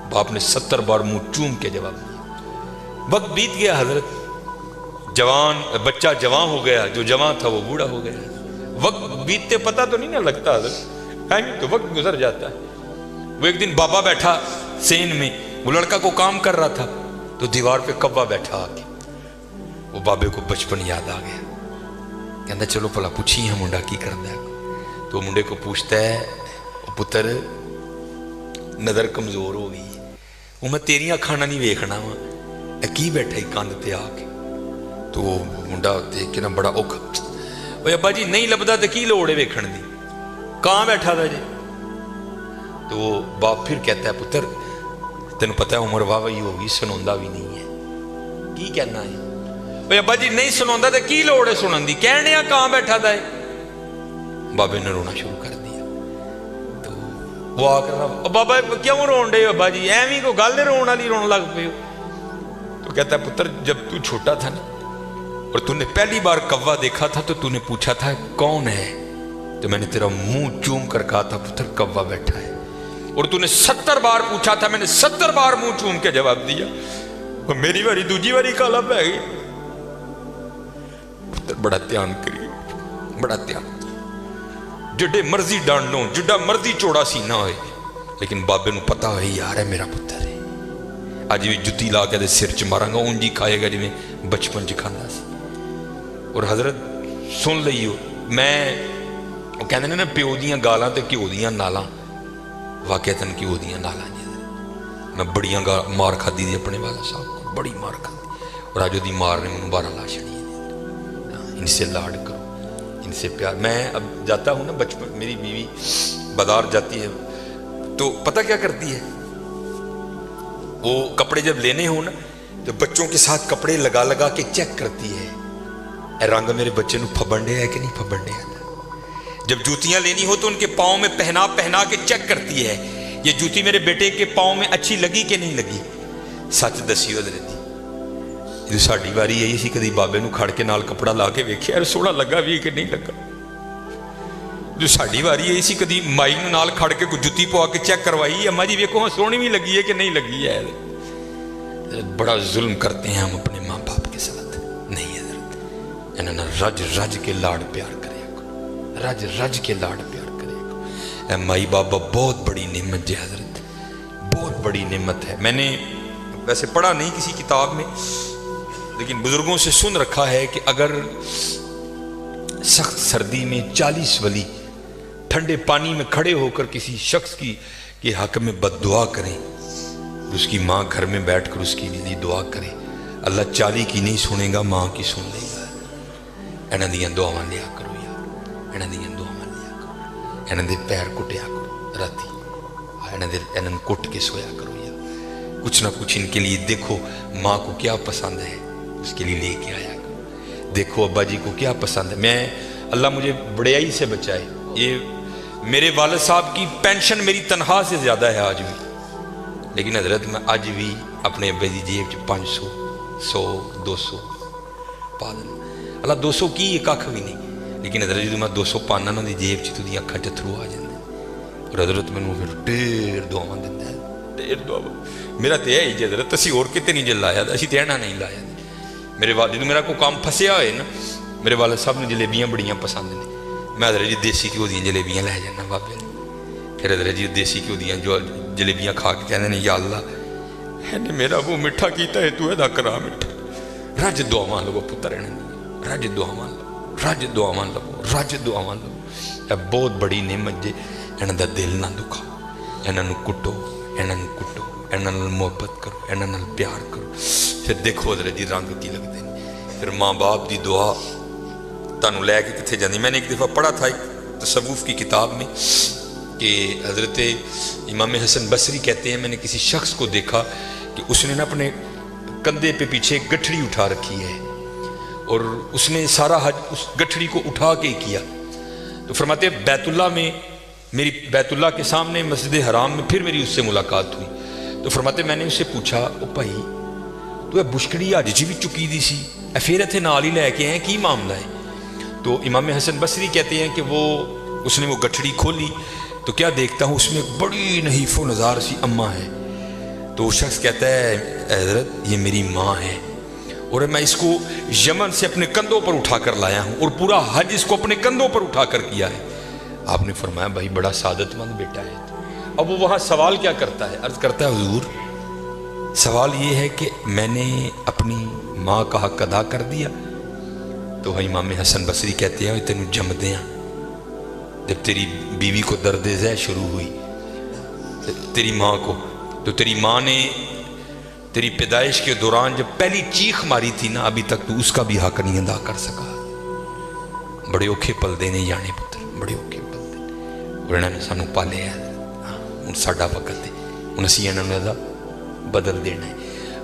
باپ نے 70 بار منہ چوم کے جواب دیا۔ وقت بیت گیا حضرت، جوان بچہ جوان ہو گیا، جو جوان تھا وہ بوڑھا ہو گیا۔ وقت بیتتے پتہ تو نہیں نہ لگتا حضرت، تو وقت گزر جاتا ہے۔ وہ ایک دن بابا بیٹھا سین میں، وہ لڑکا کو کام کر رہا تھا، تو دیوار پہ کوا بیٹھا آ کے، وہ بابے کو بچپن یاد آ گیا، کہتا چلو پلا پوچھی ہے منڈا کی کرتا ہے۔ تو منڈے کو پوچھتا ہے پتر نظر کمزور ہو گئی، وہ میں تیریاں کھانا نہیں ویکھنا وا، کی بیٹھا ہی کاندھ تے آ کے۔ تو وہ منڈا دیکھ کے نا بڑا اوکھا، وہ ابا جی نہیں لبدا تے کی لوڑ ہے ویکھن دی، کہاں بیٹھا تھا جی؟ تو وہ باپ پھر کہتا ہے پتر تینوں پتہ ہے عمر واہ وہی ہوگی، سنوندا بھی نہیں ہے، کی کہنا ہے؟ وہ ابا جی نہیں سنوندا تے کی لوڑ ہے سنن دی، کہنے کہاں بیٹھا تھا؟ بابے نے رونا شروع کر دیا۔ تو وہ آ کر بابا کیوں رون ڈے ابا جی، ایویں کو گل رون والی رون لگ پے ہو؟ تو کہتا ہے پتر جب تو چھوٹا تھا نا اور تو نے پہلی بار کوا دیکھا تھا تو نے پوچھا تھا کون ہے، تو میں نے تیرا منہ چوم کر کہا تھا پتر کوا بیٹھا ہے، اور تو نے 70 بار پوچھا تھا، میں نے 70 بار منہ چوم کے جواب دیا، اور میری باری دوجی باری کالا پہ گئی۔ پتر بڑا دھیان کریے، بڑا دھیان، جڈے مرضی ڈانڈوں، جڈا مرضی چوڑا سینہ ہوئے، لیکن بابے نو پتا ہوئے یار ہے میرا پتر ہے، آج بھی جتی لا کے دے سر چ مارا گا، اونجی کھائے گا جی میں بچپن چ کھانا سی۔ اور حضرت سن لئیو، میں وہ کہنے نے نا پیو دیاں گالاں تے کیو دیاں نالاں، واقعتاً کیو دیاں نالاں جی، میں بڑیاں مار کھا دی اپنے والا صاحب کو، بڑی مار کھا دی، اور آج دی مار نے منہ 12 لا چھڑی ہے۔ ان سے لاڈ کرو، ان سے پیار۔ میں اب جاتا ہوں نا بچپن، میری بیوی بازار جاتی ہے تو پتہ کیا کرتی ہے، وہ کپڑے جب لینے ہوں نا تو بچوں کے ساتھ کپڑے لگا لگا کے چیک کرتی ہے اے رنگ میرے بچے نو پھبن ہے کہ نہیں پھبن ہے. جب جوتیاں لینی ہو تو ان کے پاؤں میں پہنا پہنا کے چیک کرتی ہے یہ جوتی میرے بیٹے کے پاؤں میں اچھی لگی کہ نہیں لگی. سچ دسیو حضرت جی ساڈی واری آئی سی کدی بابے نو کھڑ کے نال کپڑا لا کے ویکھیا یار سوہنا لگا بھی کہ نہیں لگا. جو ساڈی واری آئی سی کدی مائی نو نال کھڑ کے کوئی جُتی پوا کے چیک کروائی اما جی ویکھو سونی بھی لگی ہے کہ نہیں لگی ہے. بڑا ظلم کرتے ہیں ہم اپنے ماں باپ کے ساتھ. نہیں حضرت انہاں رج رج کے لاڑ پیار کرے کو رج رج کے لاڑ پیار کرے کو. اے مائی بابا بہت بڑی نعمت جی حضرت بہت بڑی نعمت ہے. میں نے ویسے پڑھا نہیں کسی کتاب میں لیکن بزرگوں سے سن رکھا ہے کہ اگر سخت سردی میں 40 ولی ٹھنڈے پانی میں کھڑے ہو کر کسی شخص کی کے حق میں بد دعا کریں اس کی ماں گھر میں بیٹھ کر اس کی لیے دعا کرے اللہ 40 کی نہیں سنے گا ماں کی سن لے گا. انہاں دیاں دعاواں لیا کرو یار انہاں دیاں دعاواں لیا کرو انہاں دے پیر کٹیا کرو راتی انہاں کٹ کے سویا کرو یار کچھ نہ کچھ ان کے لیے. دیکھو ماں کو کیا پسند ہے اس کے لیے لے کے آیا کرو. دیکھو ابا جی کو کیا پسند ہے. میں اللہ مجھے بڑیائی سے بچائے یہ میرے والد صاحب کی پینشن میری تنخواہ سے زیادہ ہے آج بھی لیکن حضرت میں آج بھی اپنے ابے دی جیب 500 100 200 پا دینا. اللہ 200 کی یہ کھ بھی نہیں لیکن حضرت جدوں میں 200 پانا نا دی جیب تو دی اکھاں چتھرو آ جاندے اور حضرت مینوں پھر ڈھیر دعاواں دیندا ہے ڈھیر دعا. میرا تے ہے جی حضرت اسی اور کتے نہیں لایا اسی تے اینا نہیں لایا. میرے والد جدوں میرا کوئی کام پھسیا ہوئے نا میرے والد صاحب نے جلیبیاں بڑیاں پسند نے میں حضرت جی دیسی گھیو دیاں جلیبیاں لے جانا بابے نے. پھر حضرت جی دیسی گھیو دیاں جو جلیبیاں کھا کے کہندے نے یا اللہ ہے نے میرا وہ میٹھا کیتا ہے تو ادا کرا میٹھا. رج دعاواں لو پتر رج دعاواں لو رج دعاواں لو رج دعاواں لو. اے بہت بڑی نعمت جے انہاں دا دل نہ دکھاؤ انہاں نو کٹو انہاں نو کٹو انہاں نال محبت کرو انہاں نال پیار کرو. پھر دیکھو حضرت جی رنگ کی لگتے ہیں. پھر ماں باپ دی دعا تانوں لے کے کتنے جاندی. میں نے ایک دفعہ پڑھا تھا ایک تصوف کی کتاب میں کہ حضرت امام حسن بصری کہتے ہیں میں نے کسی شخص کو دیکھا کہ اس نے نا اپنے کندھے پہ پیچھے گٹھڑی اٹھا رکھی ہے اور اس نے سارا حج اس گٹھڑی کو اٹھا کے کیا. تو فرماتے ہیں بیت اللہ میں میری بیت اللہ کے سامنے مسجد حرام میں پھر میری اس سے ملاقات ہوئی. تو فرماتے میں نے اس سے پوچھا او بھائی تو اے بشکڑی حج جی بھی چکی دی سی اے پھر اتنے نال ہی لے کے آئے کی معاملہ ہے. تو امام حسن بصری کہتے ہیں کہ وہ اس نے وہ گٹھڑی کھولی تو کیا دیکھتا ہوں اس میں بڑی نحیف و نزار سی اماں ہے. تو وہ شخص کہتا ہے حضرت یہ میری ماں ہے اور میں اس کو یمن سے اپنے کندھوں پر اٹھا کر لایا ہوں اور پورا حج اس کو اپنے کندھوں پر اٹھا کر کیا ہے. آپ نے فرمایا بھائی بڑا سعادت مند بیٹا ہے. اب وہ وہاں سوال کیا کرتا ہے عرض کرتا ہے حضور سوال یہ ہے کہ میں نے اپنی ماں کا حق ادا کر دیا. تو امام حسن بصری کہتے ہیں تینوں جمدیاں جب تیری بیوی کو درد ذہ شروع ہوئی تیری ماں کو تو تیری ماں نے تیری پیدائش کے دوران جب پہلی چیخ ماری تھی نا ابھی تک تو اس کا بھی حق نہیں ادا کر سکا. بڑے اوکھے پلدے نے جانے پتر بڑے اوکھے پلدے اور انہوں نے سانوں پالے ہے ہوں ساڈا وقت ہے ہوں اسی انہوں نے بدل دینا ہے.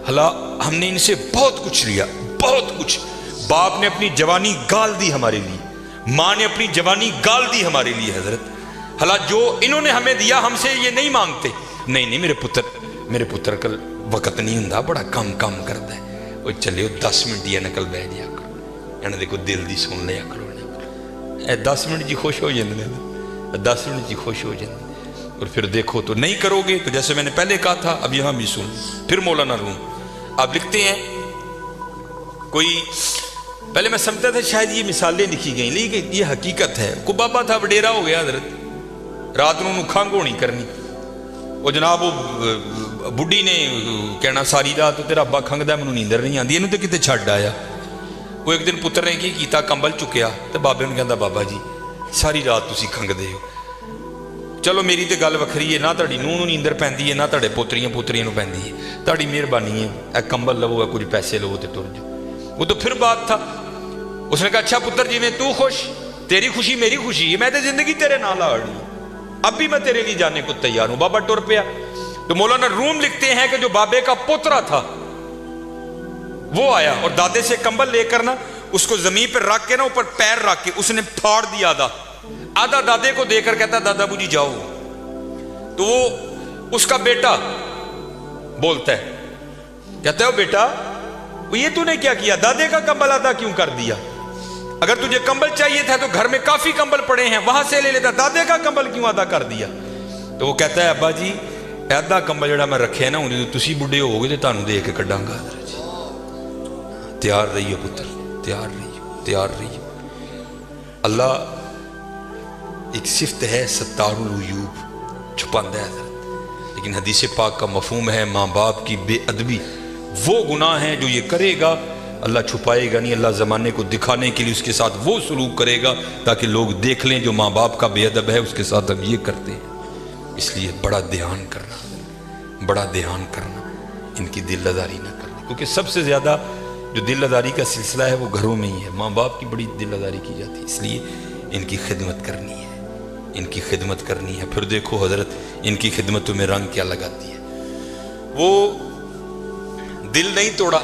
حالا ہم نے ان سے بہت کچھ لیا بہت کچھ. باپ نے اپنی جوانی گال دی ہمارے لیے ماں نے اپنی جوانی گال دی ہمارے لیے حضرت. حالا جو انہوں نے ہمیں دیا ہم سے یہ نہیں مانگتے. نہیں میرے پتر کل وقت نہیں ہوں بڑا کام کرتا ہے وہ چلے 10 منٹ یا نکل بہ جایا کرو انہوں دیکھو دل دی سن لیا کرو اے 10 منٹ جی خوش ہو جاندے 10 منٹ جی خوش ہو جاندے. اور پھر دیکھو تو نہیں کرو گے تو جیسے میں نے پہلے کہا تھا اب یہاں بھی سن. پھر مولانا روم آپ لکھتے ہیں کوئی پہلے میں سمجھتا تھا شاید یہ مثالیں لکھی گئیں لیکن یہ حقیقت ہے. کو بابا تھا وڈیرا ہو گیا حضرت رات نو کھنگ ہونی کرنی وہ جناب وہ بڈھی نے کہنا ساری رات تیرا ابا کھنگدا مینوں نیندر نہیں آندی اینوں تے کتے چھڈ آیا. وہ ایک دن پتر نے کی کیتا کمبل چکیا تے بابے نوں کہندا بابا جی ساری رات تسی کھنگدے ہو. چلو میری تے گل وکھری ہے نہ تہاڈی نونہh نوں نیندر پیندی ہے نہ تہاڈے پوتریاں نوں پیندی ہے تہاڈی مہربانی ہے اے کمبل لو کچھ پیسے لو تے ٹر جاؤ. وہ تو پھر بات تھا. اس نے کہا اچھا پتر جی میں تو خوش تیری خوشی میری خوشی ہے میں تے زندگی تیرے نال آڑی اب بھی میں تیرے لیے جانے کو تیار ہوں. بابا ٹر پیا تو مولانا روم لکھتے ہیں کہ جو بابے کا پوترا تھا وہ آیا اور دادے سے کمبل لے کر نا اس کو زمین پر رکھ کے نا اوپر پیر رکھ کے اس نے پھاڑ دیا آدھا دادے کو دے کر کہتا دادا بو جی جاؤ. تو وہ اس کا بیٹا بولتا ہے, کہتا ہے بیٹا یہ تو نے کیا کیا, دادے کا کمبل آدھا کیوں کر دیا, اگر تجھے کمبل چاہیے تھا تو گھر میں کافی کمبل پڑے ہیں وہاں سے لے لیتا, دادے کا کمبل کیوں آدھا کر دیا. تو وہ کہتا ہے ابا جی آدھا کمبل جڑا میں رکھے نا انہیں تو تسی بڑھے ہو گے تو تانوں دے کے کڈاں گا. تیار رہیو پتر, تیار رہیو, تیار رہیو. اللہ ایک صفت ہے ستار العیوب, چھپاندہ ہے, لیکن حدیث پاک کا مفہوم ہے ماں باپ کی بے ادبی وہ گناہ ہیں جو یہ کرے گا اللہ چھپائے گا نہیں, اللہ زمانے کو دکھانے کے لیے اس کے ساتھ وہ سلوک کرے گا تاکہ لوگ دیکھ لیں جو ماں باپ کا بے ادب ہے اس کے ساتھ ہم یہ کرتے ہیں. اس لیے بڑا دھیان کرنا, بڑا دھیان کرنا, ان کی دل لزاری نہ کرنا, کیونکہ سب سے زیادہ جو دل لزاری کا سلسلہ ہے وہ گھروں میں ہی ہے. ماں باپ کی بڑی دل لزاری کی جاتی ہے, اس لیے ان کی خدمت کرنی ہے, ان کی خدمت کرنی ہے. پھر دیکھو حضرت ان کی خدمتوں میں رنگ کیا لگاتی ہے. وہ دل نہیں توڑا,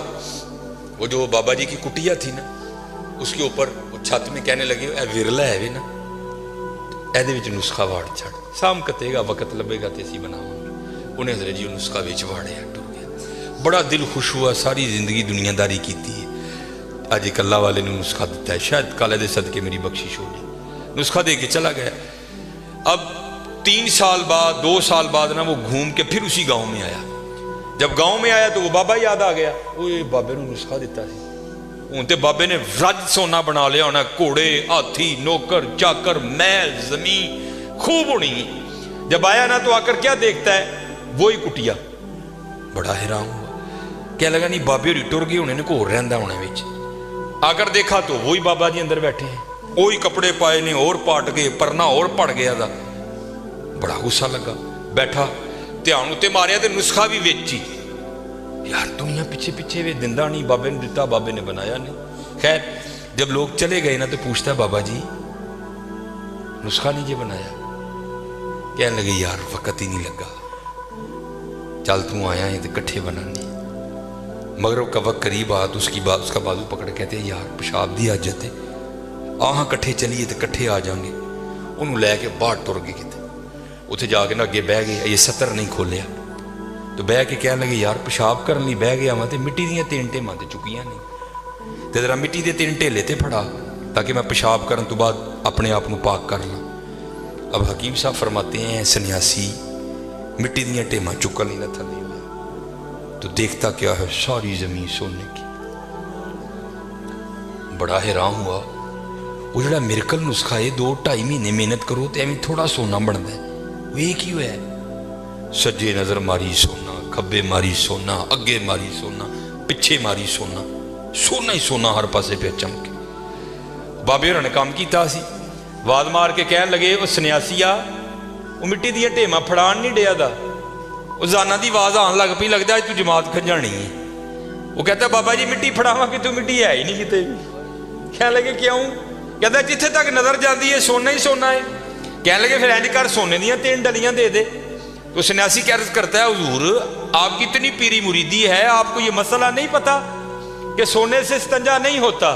وہ جو بابا جی کی کٹیا تھی نا اس کے اوپر وہ چھت میں کہنے لگے اے ورلا ہے نا اے دے وچ نسخہ واڑ چھڑ, سام کتے گا وقت لبے گا تے اسی بناواں گے. انہیں حضرت جی نسخہ وچ واڑیا ٹر گیا. بڑا دل خوش ہوا, ساری زندگی دنیا داری کیتی ہے, اج ایک اللہ والے نے نسخہ دیتا ہے, شاید کالے دے صدقے میری بخشش ہو جائے. نسخہ دے کے چلا گیا. اب 3 سال بعد 2 سال بعد نا وہ گھوم کے پھر اسی گاؤں میں آیا. جب گاؤں میں آیا تو وہ بابا یاد آ گیا, وہ بابے نے نسخہ دیتا ہے, ان تے بابے نے رج سونا بنا لیا ہونا, گھوڑے ہاتھی نوکر چاکر محل زمین خوب ہونی. جب آیا نا تو آ کر کیا دیکھتا ہے, وہی کٹیا. بڑا حیران ہوا, کیا لگا نہیں بابے ہوری ٹر گئے ہونے کو رہندا ہونے وچ. آ کر دیکھا تو وہی بابا جی اندر بیٹھے ہیں, وہی کپڑے پائے نے اور پاٹ گئے, پرنا اور پڑ گیا تھا. بڑا غصہ لگا, بیٹھا دھیان اتنے ماریا تو نسخہ بھی ویچی. یار دنیا پیچھے پیچھے وے دندا نہیں, بابے نے دیتا بابے نے بنایا نہیں. خیر جب لوگ چلے گئے نا تو پوچھتا ہے بابا جی نسخہ نہیں جی بنایا. کہنے لگے یار وقت ہی نہیں لگا, چل تو آیا ہے تو کٹھے بنانی. مغرب کا وقت قریب آ تو اس کا بازو پکڑ کہتے ہیں یار پیشاب دی حاجت ہے, آہاں کٹھے چلیے تو کٹھے آ جائیں گے. انہوں لے کے باہر ٹر گئے کتے, اتنے جا کے نا اگے بہ گئے, یہ ستر نہیں کھولیا تو بہ کے کہنے لگے یار پیشاب کرنے لی بہ گیا وہاں تے مٹی دیاں 3 ٹیماں تے چکیاں نہیں, تے ذرا مٹی دے 3 ٹیلے تے پھڑا تاکہ میں پیشاب کرن تو بعد اپنے آپ کو پاک کر لوں. اب حکیم صاحب فرماتے ہیں سنیاسی مٹی دیاں ٹیماں چکن نہیں نہ تھلے ہوا تو دیکھتا کیا ہے ساری زمین سونے کی. بڑا حیران ہوا, وہ جڑا میرکل نسخہ ہے 2-2.5 مہینے محنت کرو تو ایویں تھوڑا سونا بنتا ہے, وہ یہ کیوں ہے؟ سجے نظر ماری سونا, کھبے ماری سونا, اگے ماری سونا, پچھے ماری سونا, سونا ہی سونا ہر پاسے پہ چمکے. بابے ہوراں نے کام کیتا سی, واد مار کے کہن لگے وہ سنیاسیا وہ مٹی دیا ٹیماں پھڑان نہیں ڈیا دا, وہ زانا دی آواز آن لگ پی, لگتا ہے تو جماعت کھجانی ہے. وہ کہتا بابا جی مٹی پھڑاواں کہ تو مٹی ہے ہی نہیں کتے بھی. کہنے لگے کیوں؟ کہتا جتھے تک نظر جاتی ہے سونا ہی سونا ہے. کہنے لگے پھر اینج کر سونے دیاں 3 ڈلیاں دے دے. تو سنیاسی کیا عرض کرتا ہے حضور آپ کی اتنی پیری مریدی ہے, آپ کو یہ مسئلہ نہیں پتا کہ سونے سے استنجا نہیں ہوتا.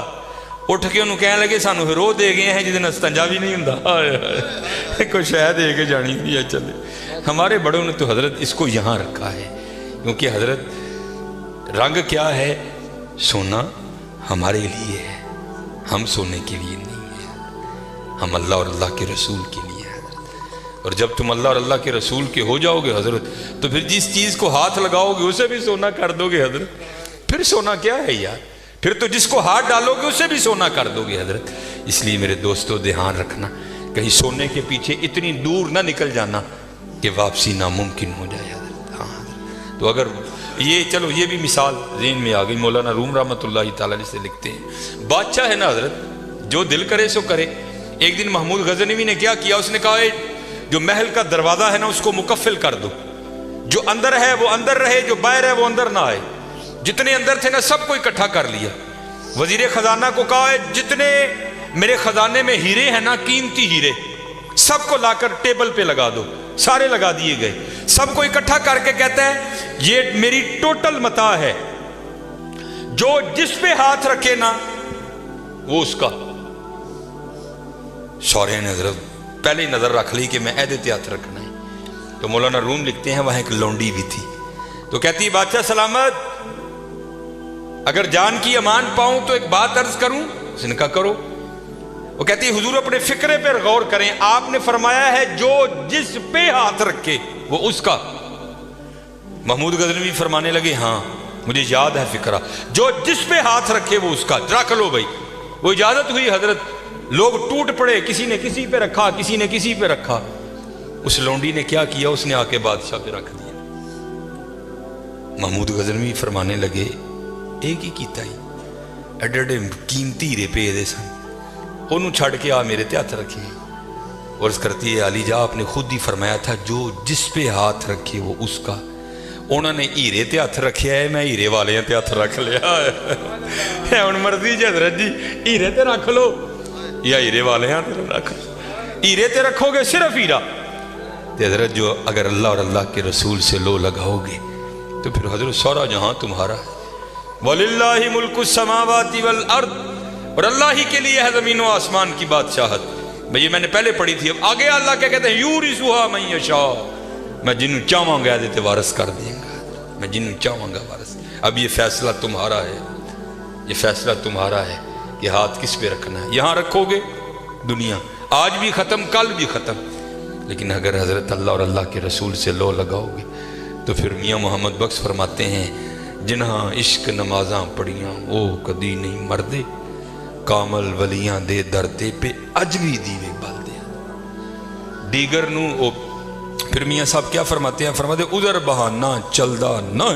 اٹھ کے انہوں کہنے لگے سانو پھر وہ دے گئے ہیں جس دن استنجا بھی نہیں ہوں, کوئی شہ دے کے جانی بھی ہے. چلے ہمارے بڑوں نے تو حضرت اس کو یہاں رکھا ہے, کیونکہ حضرت رنگ کیا ہے, سونا ہمارے لیے ہے, ہم سونے کے لیے نہیں ہے, ہم اللہ اور اللہ کے رسول کے لیے. اور جب تم اللہ اور اللہ کے رسول کے ہو جاؤ گے حضرت تو پھر جس چیز کو ہاتھ لگاؤ گے اسے بھی سونا کر دو گے حضرت. پھر سونا کیا ہے یار, پھر تو جس کو ہاتھ ڈالو گے اسے بھی سونا کر دو گے حضرت. اس لیے میرے دوستو دھیان رکھنا, کہیں سونے کے پیچھے اتنی دور نہ نکل جانا کہ واپسی ناممکن ہو جائے حضرت. ہاں تو اگر یہ چلو یہ بھی مثال ذہن میں آ گئی. مولانا روم رحمۃ اللہ تعالیٰ علیہ سے لکھتے ہیں بادشاہ ہے نا حضرت, جو دل کرے سو کرے. ایک دن محمود غزنوی نے کیا کیا, اس نے کہا جو محل کا دروازہ ہے نا اس کو مکفل کر دو, جو اندر ہے وہ اندر رہے, جو باہر ہے وہ اندر نہ آئے. جتنے اندر تھے نا سب کو اکٹھا کر لیا. وزیر خزانہ کو کہا جتنے میرے خزانے میں ہیرے ہیں نا قیمتی ہیرے سب کو لا کر ٹیبل پہ لگا دو. سارے لگا دیے گئے. سب کو اکٹھا کر کے کہتا ہے یہ میری ٹوٹل متاع ہے، جو جس پہ ہاتھ رکھے نا وہ اس کا۔ سورے نے حضرت پہلے ہی نظر رکھ لی کہ میں عہدے پہ ہاتھ رکھنا ہے۔ تو مولانا روم لکھتے ہیں وہاں ایک لونڈی بھی تھی، تو کہتی ہے بادشاہ سلامت، اگر جان کی امان پاؤں تو ایک بات عرض کروں؟ اس نے کہا کرو۔ وہ کہتی ہے حضور اپنے فکرے پر غور کریں، آپ نے فرمایا ہے جو جس پہ ہاتھ رکھے وہ اس کا۔ محمود غزنوی فرمانے لگے ہاں مجھے یاد ہے فکرہ، جو جس پہ ہاتھ رکھے وہ اس کا، رکھ لو بھائی۔ وہ اجازت ہوئی حضرت، لوگ ٹوٹ پڑے، کسی نے کسی پہ رکھا، کسی نے کسی پہ رکھا۔ اس لونڈی نے کیا کیا؟ اس نے آ کے بادشاہ پہ رکھ دیا۔ محمود غزنوی فرمانے لگے ایک ہی کیتا ہی، ایڈے ایڈے قیمتی ہیرے پہ دے سن، انہوں چھڑ کے آ میرے تے ہاتھ رکھے۔ اور اس کرتی ہے علی جا آپ نے خود ہی فرمایا تھا جو جس پہ ہاتھ رکھے وہ اس کا۔ انہوں نے ہیرے تے ہاتھ رکھیا ہے، میں ہیرے والے تے ہاتھ رکھ لیا ہے۔ ہن مرضی جی حضرت جی ہیرے تے رکھ لو یا ہیرے والے تے رکھ لو، ہیرے تے رکھو گے صرف ہیرا تے حضرت جو اگر اللہ اور اللہ کے رسول سے لو لگاؤ گے تو پھر حضرت سارا جہاں تمہارا ہے۔ وَلِلَّهِ مُلْكُ السَّمَاوَاتِ وَالْأَرْضِ، اور اللہ ہی کے لیے ہے زمین و آسمان کی بادشاہت۔ بھئی یہ میں نے پہلے پڑھی تھی، اب آگے اللہ کیا کہتے ہیں یورثُهَا مَن یشاء، میں جنہوں چاہوں گا دیتے وارث کر دیں گا، میں جنہوں چاہوں گا وارث۔ اب یہ فیصلہ تمہارا ہے، یہ فیصلہ تمہارا ہے کہ ہاتھ کس پہ رکھنا ہے۔ یہاں رکھو گے دنیا آج بھی ختم کل بھی ختم، لیکن اگر حضرت اللہ اور اللہ کے رسول سے لو لگاؤ گے تو پھر میاں محمد بخش فرماتے ہیں جنہاں عشق نمازاں پڑھیاں وہ کدی نہیں مردے، کامل ولیاں دے دردے پہ اج بھی دیوے بال دے دیگر نو۔ پھر میاں صاحب کیا فرماتے ہیں؟ فرماتے ادھر بہانہ چلدا نہ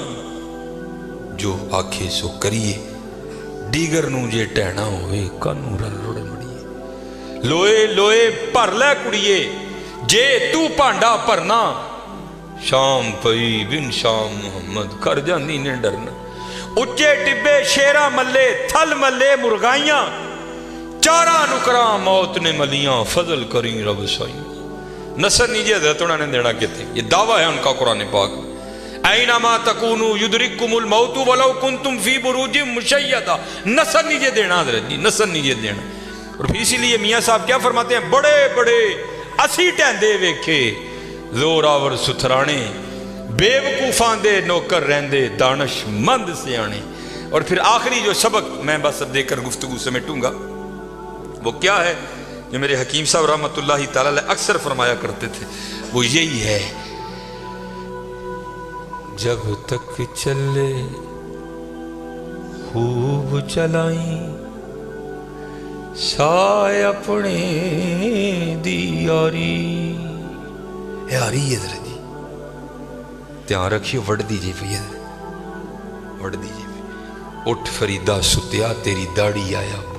جو آکھے سو کریے، دیگر نو جے ٹہنا ہوئے کانو رل رڑ مڑیے، لوئے لوئے پر لے کڑیے جے تو پانڈا پرنا، شام پئی بن شام محمد کر جاندی نے ڈرنا، اچے ٹبے شیرہ ملے تھل ملے مرغائیاں، چارہ نکراں موت نے ملیاں فضل کریں رب سائیں۔ نصر نیجے حضرت انہوں نے دینا کہتے ہیں، یہ دعویٰ ہے ان کا قرآن پاک۔ اینما تکونو یدرککم الموت ولو کنتم فی بروج مشیدہ، نصر نیجے دینا حضرت جی، نصر نیجے دینا۔ اور پھر اسی لیے میاں صاحب کیا فرماتے ہیں بڑے بڑے اسی ٹہندے ویکھے زور آور ستھرانے، بیوقوفاں دے نوکر رہندے دانش مند سیانے۔ اور پھر آخری جو سبق میں بس اب دے کر گفتگو سمیٹوں گا وہ کیا ہے، جو میرے حکیم صاحب رحمۃ اللہ تعالی علیہ اکثر فرمایا کرتے تھے، وہ یہی ہے جب تک چلے خوب چلائیں سائے اپنے دی یاری۔ یاری حضرت جی دھیان رکھیے، وڑ دیجیے پہ حضرت، وڑ دیجیے پہ۔ اٹھ فریدہ ستیا تیری داڑھی آیا بور،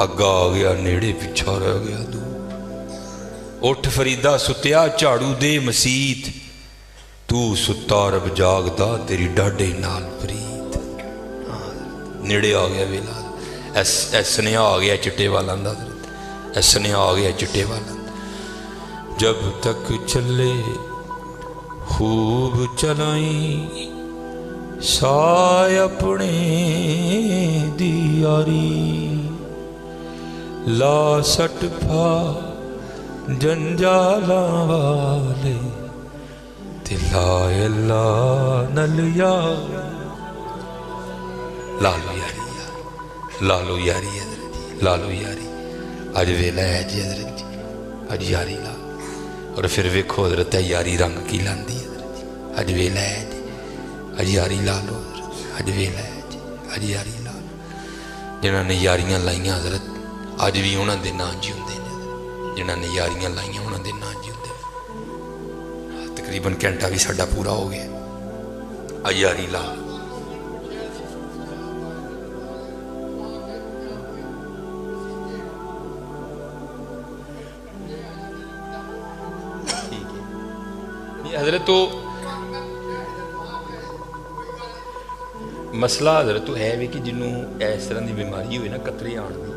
اگا آ گیا نیڑے پیچھا رہ گیا دور۔ اٹھ فریدہ ستیا جھاڑو دے مسیت، تو ستا رب جاگدا تیری ڈاڈے نال پریت۔ نیڑے آ گیا ویلا، ایس نے آ گیا چٹے والا حضرت، ایس نے آ گیا چٹے والا۔ جب تک چلے خوب چلائیں سائے اپنے دی یاری، لا سٹ پھا جنجالاں والے دلائے اللہ نل یاری۔ لالو یاری، لالو یاری حضرت جی، لالو یاری۔ اج ویلا ہے جی حضرت جی، اج یاری لا۔ اور پھر ویکھو حضرت یاری رنگ کی لاندی حضرت جی، اج ویلا ہے جی، اج یاری لا لو حضرت، اج ویلا ہے جی، اج یاری لا لو۔ جنہاں نے یاریاں لائیاں حضرت اج بھی انہاں دے نام جیوندے نے، جنہاں نے یاریاں لائیاں انہاں دے نام جیوندے نے۔ تقریباً گھنٹہ بھی ساڈا پورا ہو گیا، اج یاری لا لو۔ حضرت تو مسئلہ حضرت تو ہے بھی کہ جنہوں اس طرح کی بیماری ہوئی نا قطرے آن دی،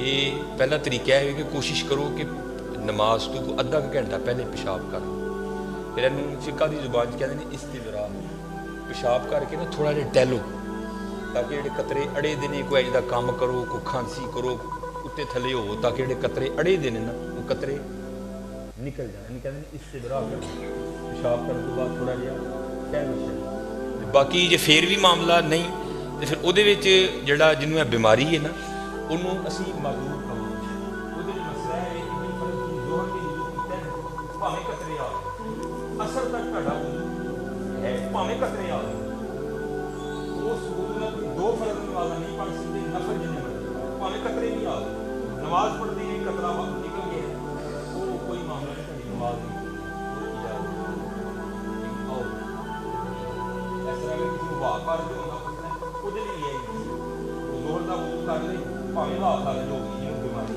یہ پہلا طریقہ ہے کہ کوشش کرو کہ نماز تو ادھا گھنٹہ پہلے پیشاب کر لو، پھر فقہ دی زبان کہتے ہیں استبراء، پیشاب کر کے نا تھوڑا جہا ٹہلو تاکہ جڑے قطرے اڑے دے کوئی اجدا کام کرو، کوئی کھانسی کرو اتنے تھلے ہو تاکہ جڑے قطرے اڑے دے نا وہ قطرے نکل جائیں. کہتے ہیں استبراء کر پیشاب کرنے کے بعد تھوڑا جہا ٹہلو. باقی جے پھر بھی معاملہ نہیں تو پھر وہ جڑا جنوں یہ بیماری ہے نا انہوں اسی معذور کرو. وہ مسئلہ ہے کہ ظہر کی وضو کیتا ہے بھاویں قطرے آ گئے اثر تک تہاڈا وضو ہے بھاویں قطرے آ گئے اس وضو نال کوئی دو فرض نماز نہیں پڑھ سکتے نفل جنے مرضی بھاویں قطرے نہیں آ گئے نماز پڑھتے ہیں قطرہ وقت نکل گیا وہ کوئی معاملہ نہیں تہاڈی نماز نہیں واہ کر جو وہ نہیں ہے زور کا وضو کر لے بھاویں واہ کر جو ہوگی جنوں بیماری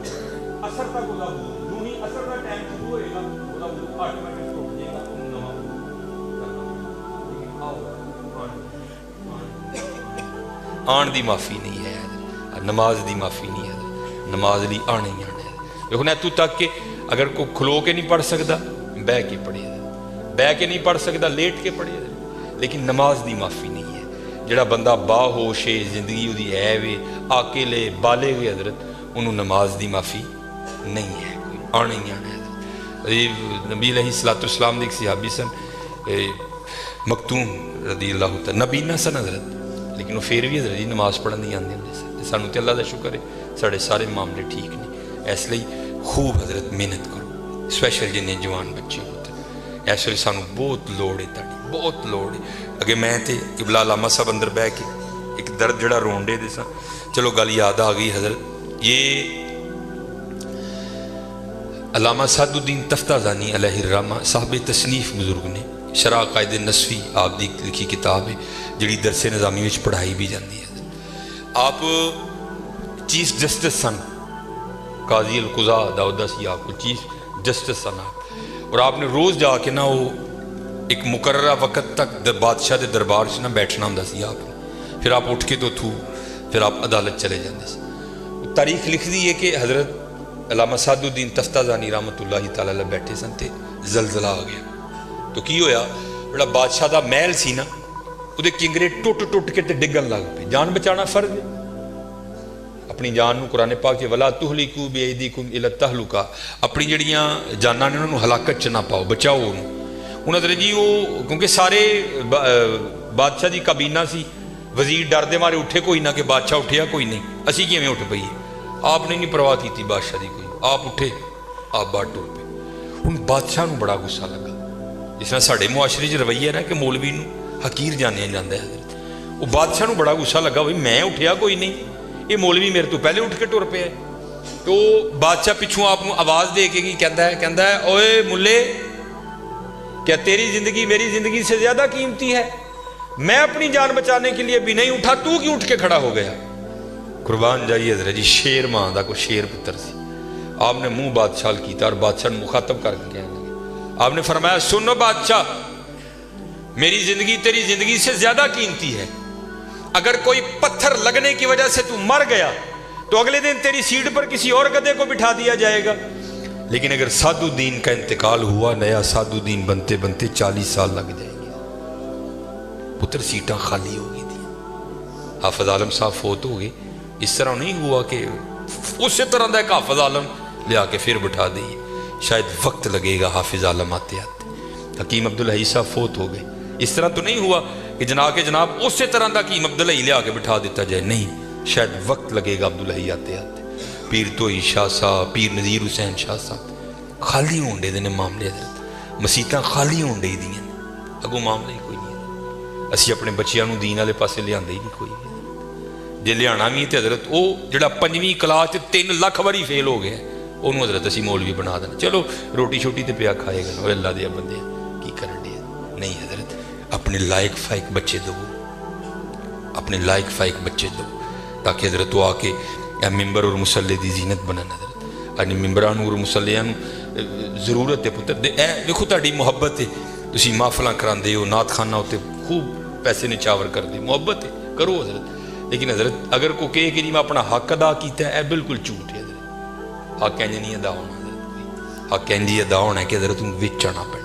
اثر تک وہ وضو جو ہی اثر کا ٹائم شروع ہوئے گا وہ وضو آٹومیٹک ٹوٹ جائے گا نواں آن دی معافی نہیں ہے نماز دی معافی نہیں ہے نماز لی آنے ہی آنے ہے. دیکھو نا تو تک کہ اگر کوئی کھلو کے نہیں پڑھ سکتا بہ کے پڑھے بہ کے نہیں پڑھ سکتا لیٹ کے پڑھے لیکن نماز دی معافی نہیں ہے. جڑا بندہ با ہوش ہے زندگی دی ہے وے آکلے بالغ حضرت انہوں نماز دی معافی نہیں ہے کوئی آنا ہی آنا ہے. نبی علیہ الصلوۃ والسلام دے ایک صحابی سن مکتوم رضی اللہ تعالی نبی نہ سن حضرت لیکن وہ پھر بھی حضرت جی نماز پڑھن نہیں آندے ہوں سن. سانوں تے اللہ دا شکر ہے ساڑے سارے معاملے ٹھیک نہیں. اس لیے خوب حضرت محنت کرو اسپیشل جنہیں جوان بچے ہوتے ہیں اس لیے سانوں بہت لوڑ ہے تاڑی بہت لوڑ ہے. اگے میں تے قبلہ علامہ صاحب اندر بہ کے ایک درد جڑا رونڈے دے سا چلو گل یاد آ گئی حضرت. یہ علامہ سعد الدین تفتازانی علیہ الرحمہ صاحب تصنیف بزرگ نے شرح قائد نصفی آپ دی لکھی کتاب ہے جڑی درس نظامی وچ پڑھائی بھی جاندی ہے. آپ چیف جسٹس سن قاضی القضاء دا عہدہ سی آپ کو چیف جسٹس سن آپ اور آپ نے روز جا کے نا وہ ایک مقررہ وقت تک بادشاہ دے دربار سے نہ بیٹھنا ہوں سی آپ نے پھر آپ اٹھ کے تو تھو پھر آپ عدالت چلے جاندے سے. تاریخ لکھ دی ہے کہ حضرت علامہ سعد الدین تفتازانی رحمۃ اللہ تعالی علیہ بیٹھے سن تے زلزلہ آ گیا تو کی ہویا بڑا بادشاہ دا محل سی نا وہ کنگرے ٹوٹ ٹوٹ کے تے ڈگن لگ پے. جان بچانا فرض ہے اپنی جان نو قرآن پاک کے ولا تہلکوا بایدیکم الی التہلکہ اپنی جڑیاں جاناں نے انہاں نو ہلاکت چ نہ پاؤ بچاؤ انہوں حضرت جی وہ کیونکہ سارے بادشاہ دی کابینہ سی وزیر ڈر دے مارے اٹھے کوئی نہ کہ بادشاہ اٹھیا کوئی نہیں اسی کیویں اٹھ پئیے. آپ نے نہیں پرواہ کی بادشاہ دی کوئی آپ اٹھے آپ باہر ٹر پے. ہن بادشاہ نو بڑا غصہ لگا جس طرح ساڈے معاشرے چ رویہ ہے نا کہ مولوی نو حقیر جانیا جاندا ہے حضرت. وہ بادشاہ نو بڑا غصہ لگا بھائی میں اٹھیا کوئی نہیں یہ مولوی میرے تو پہلے اٹھ کے ٹر پیا. تو بادشاہ پچھوں آپ آواز دے کے کہندا ہے اوئے ملے کیا تیری زندگی میری زندگی سے زیادہ قیمتی ہے؟ میں اپنی جان بچانے کے لیے بھی نہیں اٹھا تو کیوں اٹھ کے کھڑا ہو گیا؟ قربان جائیے حضرت جی شیر ماں دا کوئی شیر پتر سی. آپ نے منہ بادشاہ کیتا اور بادشاہ نے مخاطب کر کے کہنے لگے آپ نے فرمایا سنو بادشاہ میری زندگی تیری زندگی سے زیادہ قیمتی ہے. اگر کوئی پتھر لگنے کی وجہ سے تو مر گیا تو اگلے دن تیری سیٹ پر کسی اور گدھے کو بٹھا دیا جائے گا. لیکن اگر سعد الدین کا انتقال ہوا نیا سعد الدین بنتے بنتے 40 سال لگ جائیں گے. پتر سیٹاں خالی ہو گئی تھیں. حافظ عالم صاحب فوت ہو گئے. اس طرح نہیں ہوا کہ اسی طرح دا ایک حافظ عالم لے آ کے پھر بٹھا دئیے. شاید وقت لگے گا حافظ عالم آتے آتے. حکیم عبدالحی صاحب فوت ہو گئے. اس طرح تو نہیں ہوا کہ جناب اسی طرح دا حکیم عبدالحی لے آ کے بٹھا دیتا جائے. نہیں شاید وقت لگے گا عبدالحی آتے آتے. پیر توئی شاہ صاحب پیر نذیر حسین شاہ صاحب خالی ہونڈے دے نے معاملے حضرت. مسیتاں خالی ہونڈے ہی دیاں اگوں معاملے ہی کوئی نہیں. اسی اپنے بچیاں نو دین والے پاسے لیاندے ہی نہیں کوئی. جے لیانا بھی تے حضرت وہ جڑا 5ویں کلاس 3 لاکھ واری فیل ہو گیا انہوں حضرت اسی مولوی بنا دینا. چلو روٹی شوٹی تے پیا کھائے گا وہ اللہ دے بندے کی کرن دے. نہیں حضرت اپنے لائق فائق بچے دو اپنے لائق فائق بچے دو تاکہ حضرت وہ آ کے ممبر اور مسلح دی زینت بنن. حضرت اپنے ممبران اور مسلیاں ضرورت ہے پتر دے دیکھو تہاڈی محبت ہے تسی محفلاں کراندے ہو نعت خانہ ہوتے خوب پیسے نچاور کر دے محبت ہے کرو حضرت. لیکن حضرت اگر کوئی کہے کہ جی میں اپنا حق ادا کیتا ہے بالکل جھوٹ ہے حضرت. حق انج نہیں ادا ہونا حضرت. حق انج ادا ہونا ہے کہ حضرت تم وچ آنا پڑے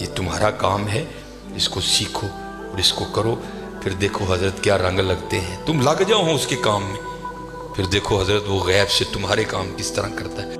یہ تمہارا کام ہے، اس کو سیکھو اور اس کو کرو، پھر دیکھو حضرت کیا رنگ لگتے ہیں، تم لگ جاؤ اس کے کام میں، پھر دیکھو حضرت وہ غیب سے تمہارے کام کس طرح کرتا ہے۔